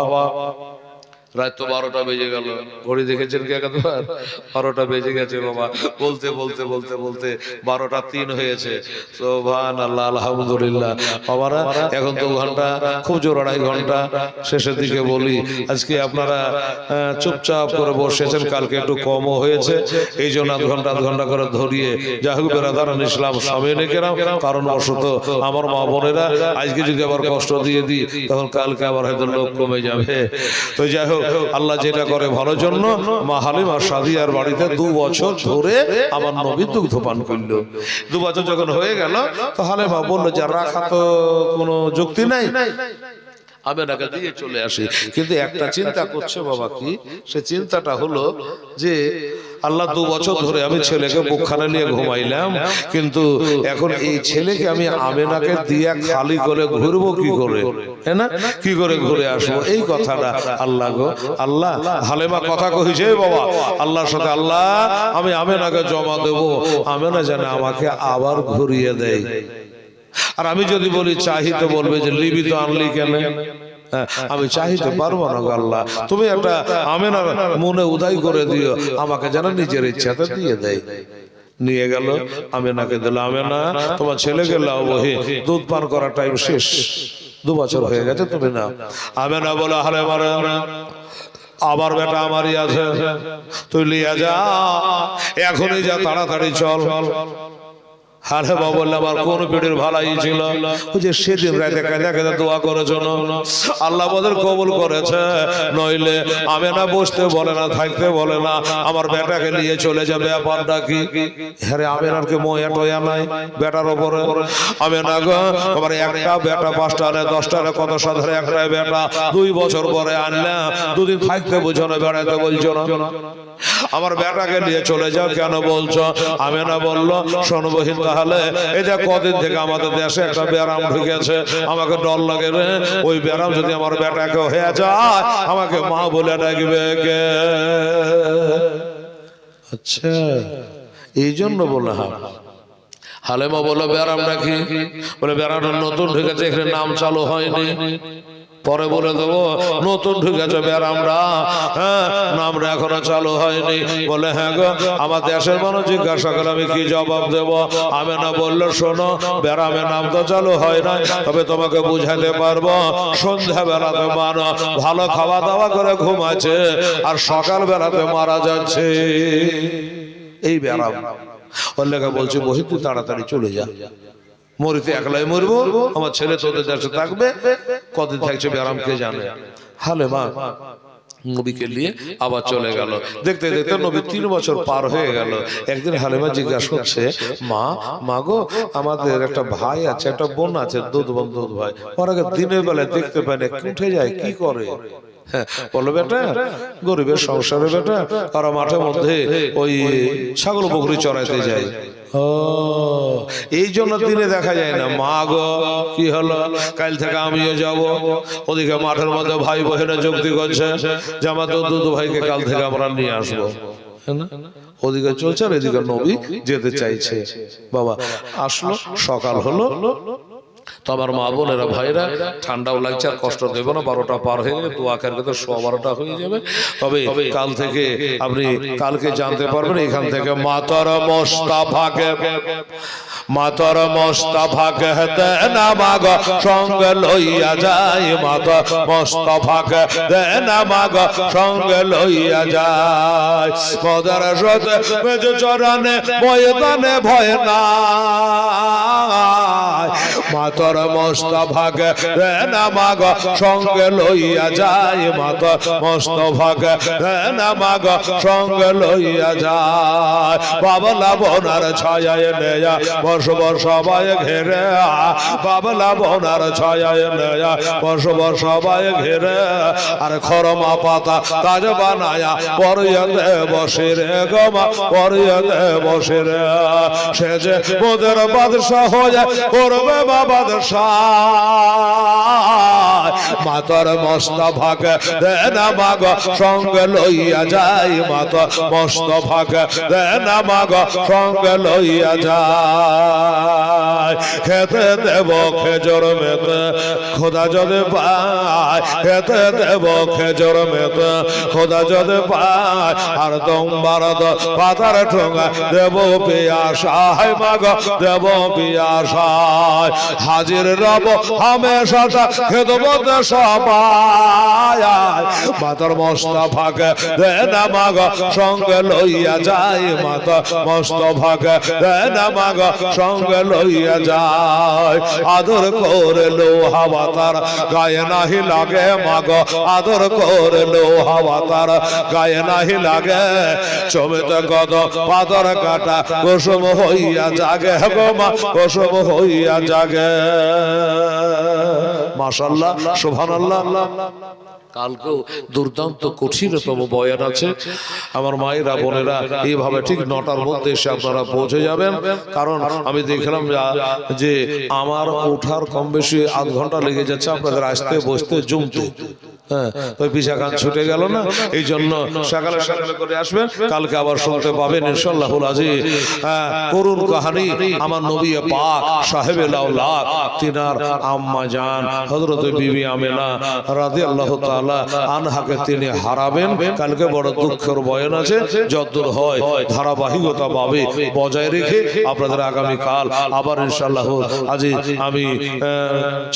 রাত তো 12টা বেজে গেল, ঘড়ি দেখেছেন কি? 12টা বেজে গেছে বাবা। বলতে বলতে বলতে বলতে 12টা 3 হয়েছে। সুবহানাল্লাহ, আলহামদুলিল্লাহ। বাবারা এখন 2 ঘন্টা, খুব জোর 2.5 ঘন্টা শেষের দিকে বলি। আজকে আপনারা চুপচাপ করে বসেছেন, কালকে একটু কমও হয়েছে, এই জন্য আধ ঘন্টা করে ধরিয়ে যাই হোক বেরাদারান ইসলাম সময় রেখেলাম। কারণ অসুস্থ আমার মা বোনেরা, আজকে যদি আবার কষ্ট দিয়ে দিই তখন কালকে আবার হয়তো লোক কমে যাবে। তো যাই হোক, আল্লাহ যেটা করে ভালোর জন্য। মা হালিমা সাদিয়ার বাড়িতে 2 বছর ধরে আমার নবী দুগ্ধ পান করলো। 2 বছর যখন হয়ে গেল তো হালিমা বললো যে রাখা তো কোনো যুক্তি নাই, আমেনাকে দিয়ে চলে আসি। কিন্তু একটা চিন্তা করছে বাবা, কি সে চিন্তাটা হলো যে আল্লাহ 2 বছর ধরে আমি ছেলেকে বুকখানা নিয়ে ঘুমাইলাম, কিন্তু এখন এই ছেলেকে আমি আমেনাকে দিয়ে খালি করে ঘুরবো কি করে, হ্যাঁ না, কি করে ঘুরে আসবো? এই কথাটা আল্লাহ গো আল্লাহ, হালেমা কথা কইছে বাবা আল্লাহর সাথে, আল্লাহ আমি আমেনাকে জমা দেবো, আমেনা যেন আমাকে আবার ঘুরিয়ে দেয়। আর আমি যদি বলি চাহি, তো বলবে যে লিবি তো আনলি কেন? আমি চাইতে পারবো না গো আল্লাহ, তুমি একটা আমেনার মনে উদয় করে দিও, আমাকে যেন নিজের ইচ্ছাতে দিয়ে দেয়। নিয়ে গেল, আমেনাকে দিল, আমেনা তোমার ছেলেকে লাও বহি, দুধ পান করার টাইম শেষ, 2 বছর হয়ে গেছে, তুমি না। আমেনা বলে হালে মারে, আবার বেটা আমারই আছে, তুই লিয়া যা, এখনই যা, তাড়াতাড়ি চল। আরে বাবা বললে আমার কোন পিঠের ভালাই ছিল, ওই যে সেদিন রাতে কাঁদা কাঁদা দোয়া করেছ, আল্লাহ আমাদের কবুল করেছে। নইলে আমেনা বসতে বলে না, থাকতে বলে না, আমার বেটাকে নিয়ে চলে যাবে, ব্যাপারটা কি? হ্যাঁ আমেনার কি মোয়া টোয়া নাই বেটার ওপরে? আমেনা গো আমার একটা বেটা 5টা না 10টা না কত সাধারণ একটাই বেটা, 2 বছর পরে আনলে, 2 দিন থাকতে বুঝো না, বেড়াতে বলছো না, আমার বেটাকে নিয়ে চলে যাও, কেন বলছো? আমেনা বলল শোনো বহিন, তাহলে এই যে কদিন থেকে আমাদের দেশে একটা ব্যারাম ঢুকেছে, আমাকে ডর লাগে রে, ওই ব্যারাম যদি আমার বেটাকে হয়ে যায়, আমাকে মা বলে ডাকবে কে? আচ্ছা এই জন্য বলে। হ্যাঁ হালেমা বলো ব্যারামটা কি? বলে ব্যারামটা নতুন ঢুকেছে, এখানে নাম চালু হয়নি, পরে বলে দেবো নতুন ঢুকেছে ব্যারামরা, হ্যাঁ নামটা এখনো চালু হয়নি। বলে হ্যাঁ গো, আমার দেশের মানুষ জিজ্ঞাসা করে আমি কি জবাব দেব? আমেনা বললো শোনো, ব্যারামের নাম তো চালু হয় না, তবে তোমাকে বুঝাতে পারবো, সন্ধ্যা বেলাতে মানো ভালো খাওয়া দাওয়া করে ঘুমাচ্ছে, আর সকাল বেলাতে মারা যাচ্ছে, এই ব্যারাম। ওর লেখা বলছে বহি তুই তাড়াতাড়ি চলে যা, মরিতে একলাই মরবো, আমার ছেলে তোদের দেশে থাকবে, কদিন থাকছে ব্যারাম কে জানে। হালেমা নবীকে নিয়ে আবার চলে গেল, দেখতে দেখতে নবী 3 বছর পার হয়ে গেল। একদিন হালেমা জিজ্ঞাসা করছে, মা গো আমাদের একটা ভাই আছে, একটা বোন আছে, দুধ ভাই, ওরা দিনের বেলায় দেখতে পায় না, উঠে যায়, কি করে? হ্যাঁ বলো বেটা, গরিবের সংসারে বেটা, তারা মাঠের মধ্যে ওই ছাগল বকরি চড়াইতে যায়, ও এই জন্য দিনে দেখা যায় না। মা গো কি হলো, কাল থেকে আমিও যাব, ওদিকে মাঠের মধ্যে ভাই বোনেরা যুক্তি করছে যে আমাদের দুধ ভাইকে কাল থেকে আমরা নিয়ে আসবো, ওদিকে চলছে আর এদিকে নবী যেতে চাইছে। বাবা আসলো, সকাল হলো, তো আমার মা বোনেরা ভাইরা ঠান্ডাও লাগছে, আর কষ্ট দেবো না, 12টা পার হয়ে গেলে তো আখের কথা 12:15 হয়ে যাবে। তবে কাল থেকে আপনি কালকে জানতে পারবেন এখান থেকে মাতর মোস্তাফাকে দেনা মাগ সঙ্গে লইয়া যায়, মাতর মোস্তাফাকে দেনা মাগ সঙ্গে লইয়া যায়, মদার সাথে মেজ চরণে ময়দানে ভয় না, মাতর মোস্তাফাকে দেনা মাগ সঙ্গে লইয়া যায়, মাতর মোস্তাফাকে দেনা মাগ সঙ্গে লইয়া যায়, বাবলা বোনার ছায়ায় নেয়া বসব সবাই ঘেরে, বাবলা বোনার ছায়ায় নেয়া বসব সবাই ঘেরে, আর খরমা পাতা কাজ বানায়া পরিয়ে দে বসে রে গমা, পরিয়ে দে বসে রে, সে যে মোদের বাদশা হয়ে করবে মাতর মোস্তাফাকে দেনা মাগ সঙ্গে লইয়া যায়, মাতর মোস্তাফাকে দেনা মাগ সঙ্গে লইয়া যায়, খেতে দেব খেজুর মেতে খোদা যদি পায়, খেতে দেব খেজুর মেতে খোদা যদি পায়, আর তোমার পাতার ঠোঙা দেব পিয়াসায় মাগ, দেব পিয়াসায়, হাজির রব হামেশা খেদমত সবাই, মাতর মোস্তাফাকে দেনা মাগ সঙ্গে লইয়া যায়, মাতর মোস্তাফাকে দেনা মাগ সঙ্গে লইয়া যায়, আদর করে লোহা বাতার গায়ে নাহি লাগে মাগ, আদর করে লোহা বাতার গায়ে নাহি লাগে, চমিত কত পাথর কাটা কুসুম হইয়া জাগে গো মা, কুসুম হইয়া জাগে। মাশাআল্লাহ সুবহানাল্লাহ। কালকেও দুর্দান্ত কঠিনতম বয়ান আছে, আমার মায়েরা বোনেরা এইভাবে ঠিক 9টার মধ্যে এসে আপনারা পৌঁছে যাবেন, কারণ আমি দেখলাম যে আমার ওঠার কম বেশি আধ ঘন্টা লেগে যাচ্ছে আপনাদের আসতে বসতে জমতে, হ্যাঁ, ওই পিছা খান ছুটে গেল না, এই জন্য সকালে সকালে করে আসবেন, কালকে আবার শুনতে পাবেন ইনশাআল্লাহুল আজিজ। করুণ কাহিনী আমার নবী পাক সাহেবে লাউলাক তিনার আম্মা জান হযরত বিবি আমেনা রাদিয়াল্লাহু তাআলা আনহাকে তিনি হারাবেন। কালকে বড় দুঃখের বয়ান আছে, যতদূর হয় ধারাবাহিকতা ভাবে বজায় রেখে আপনাদের আগামী কাল আবার ইনশাআল্লাহুল আজিজ আমি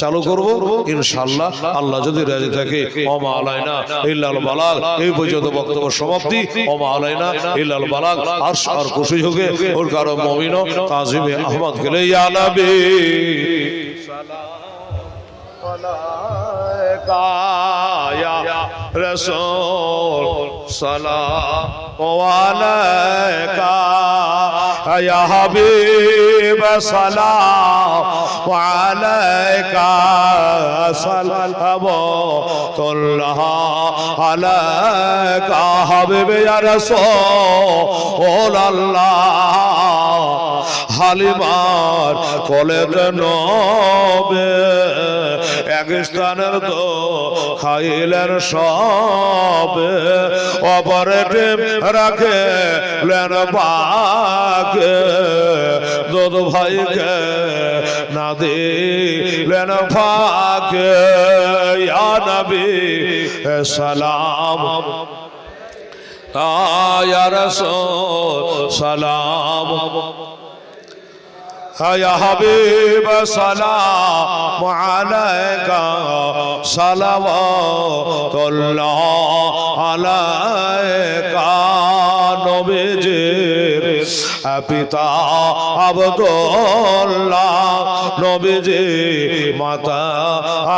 চালু করব ইনশাআল্লাহ, আল্লাহ যদি রাজি থাকে। ওমা আলাইনা ইল্লাল বালাগ, এই পর্যন্ত বক্তব্য সমাপ্তি। ওমা আলাইনা ইল্লাল বালাগ। আর খুশি হোকে ওর কারো মুমিন তাজিমে আহমদ গেলে ইয়া নবী সালাম আলাইকা ইয়া রাসূল সালাম আলাইকা ইয়া হাবিব সালাম আলাইকা সালাওয়াতুল্লাহ আলাইকা হাবিব ইয়া রাসূল আল্লাহ। হালিমার কোলের নবে এক স্থানের তো খাইলেন সবে, অপরে রাখে লেন বাকে দুধ ভাইকে না দিলেন ফাকে। ইয়া নবী সালাম ইয়া রাসূল সালাম ইয়া হাবিব সালাম আলাইকা সালাওয়াতুল্লাহ আলাইকা। নবীজির পিতা আব্দুল্লাহ, নবীজি মাতা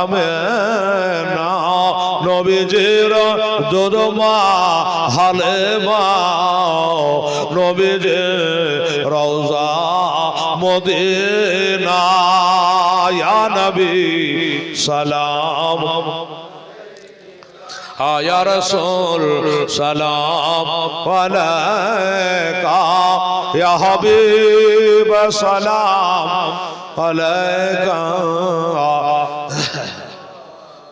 আমেনা, নবীজির দুধ মা হালেমা, নবীজির রওজা মদিনা। ইয়া নবী সালাম ইয়া রাসূল সালাম আলাইকা ইয়া হাবিব সালাম আলাইকা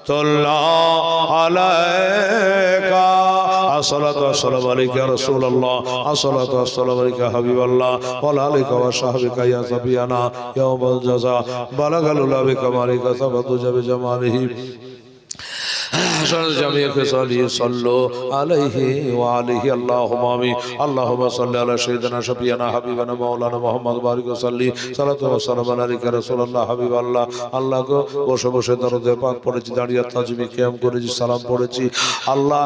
সাল্লাল্লাহু আলাইকা। আসসালাতু ওয়াসসালামু আলাইকা ইয়া রাসূলুল্লাহ, আসসালাতু ওয়াসসালামু আলাইকা হাবিবাল্লাহ ওয়া আলাইকা ওয়া সাহবিকা ইয়া সাবিয়ানা ইয়াউমাল জাযা বালাগাল উলা বিকামালিকা সাবাতু জাবি জামালিহি জামিয়া ফিসালি সাল্লু আলাইহি ওয়া আলিহি আল্লাহুম্মা আমিন। আল্লাহুম্মা সাল্লি আলা সাইয়্যিদিনা শাফিয়ানা হাবিবানা মাওলানা মুহাম্মদ বারিক ওয়া সাল্লি সালাতু ওয়া সালামু আলাইকা রাসূলুল্লাহ হাবিবাল্লাহ। আল্লাহ গো বসে বসে দরুদ পাক পড়েছি, দাঁড়িয়ে তাজবি কিয়াম করেছি, সালাম পড়েছি। আল্লাহ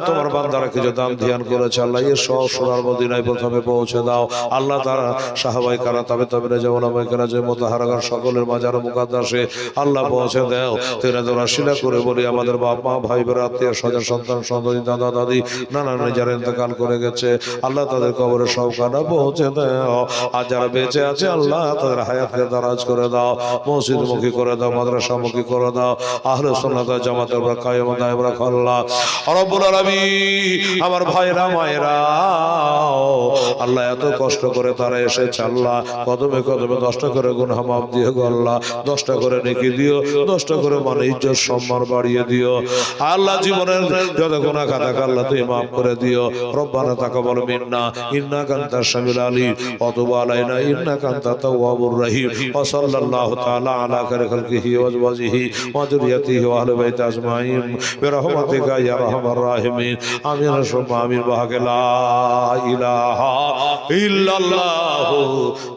তোমার বান্দারাকে যে দান ধ্যান করেছে আল্লাহ এর সব সোনার মদিনায় প্রথমে পৌঁছে দাও। আল্লাহ তারা সাহাবায়ে কেরাম তাবেঈন ওলামায়ে কেরাম যে মুতাহারাগার সকলের মাজার মুকাদ্দাসে আল্লাহ পৌঁছে দাও। তেনাদের আশীর্বাদ করে বলি আমাদের বাপ মা ভাই বোন আত্মীয় স্বজন সন্তান সন্ততি দাদা দাদি নানা নানি যারা ইন্তেকাল করে গেছে আল্লাহ তাদের কবরে সব কানা পৌঁছে দাও। আর যারা বেঁচে আছে আল্লাহ তাদের হায়াতকে দারাজ করে দাও, মসজিদমুখী করে দাও, মাদ্রাসামুখী করে দাও, আহলে সুন্নাত ওয়াল জামাতের উপর কায়েম দায়েম রাখো আল্লাহ রব্বুল আলামিন। আমার ভাইরা মায়েরা আল্লাহ এত কষ্ট করে তারা এসেছে আল্লাহ কদমে কদমে 10টা করে গুনাহ মাফ দিও গো আল্লাহ, 10টা করে নেকি দিও, 10টা করে মানে ইজ্জত সম্মান বাড়িয়ে দিও আল্লাহ। জীবনের যত গুনাহ খাতা আল্লাহ তুমি মাফ করে দিও। রব্বানা তাকাব্বাল মিন্না ইন্নাকা আনতাস সামিউল আলিম ওয়া তুব আলাইনা ইন্নাকা আনতাত তাওয়াবুর রহিম। ওয়া সাল্লাল্লাহু তাআলা আলা খায়রি খালকিহি ওয়া আজওয়াজিহি ওয়া যুররিয়াতিহি ওয়া আহলি বাইতি আজমাইন বিরহমাতিকা ইয়া আরহামার রাহিমিন। আমিন সুম্মা আমিন। বাহাকে লা ইলাহা ইল্লাল্লাহু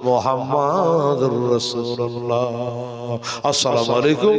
মুহাম্মাদুর রাসূলুল্লাহ। আসসালামু আলাইকুম।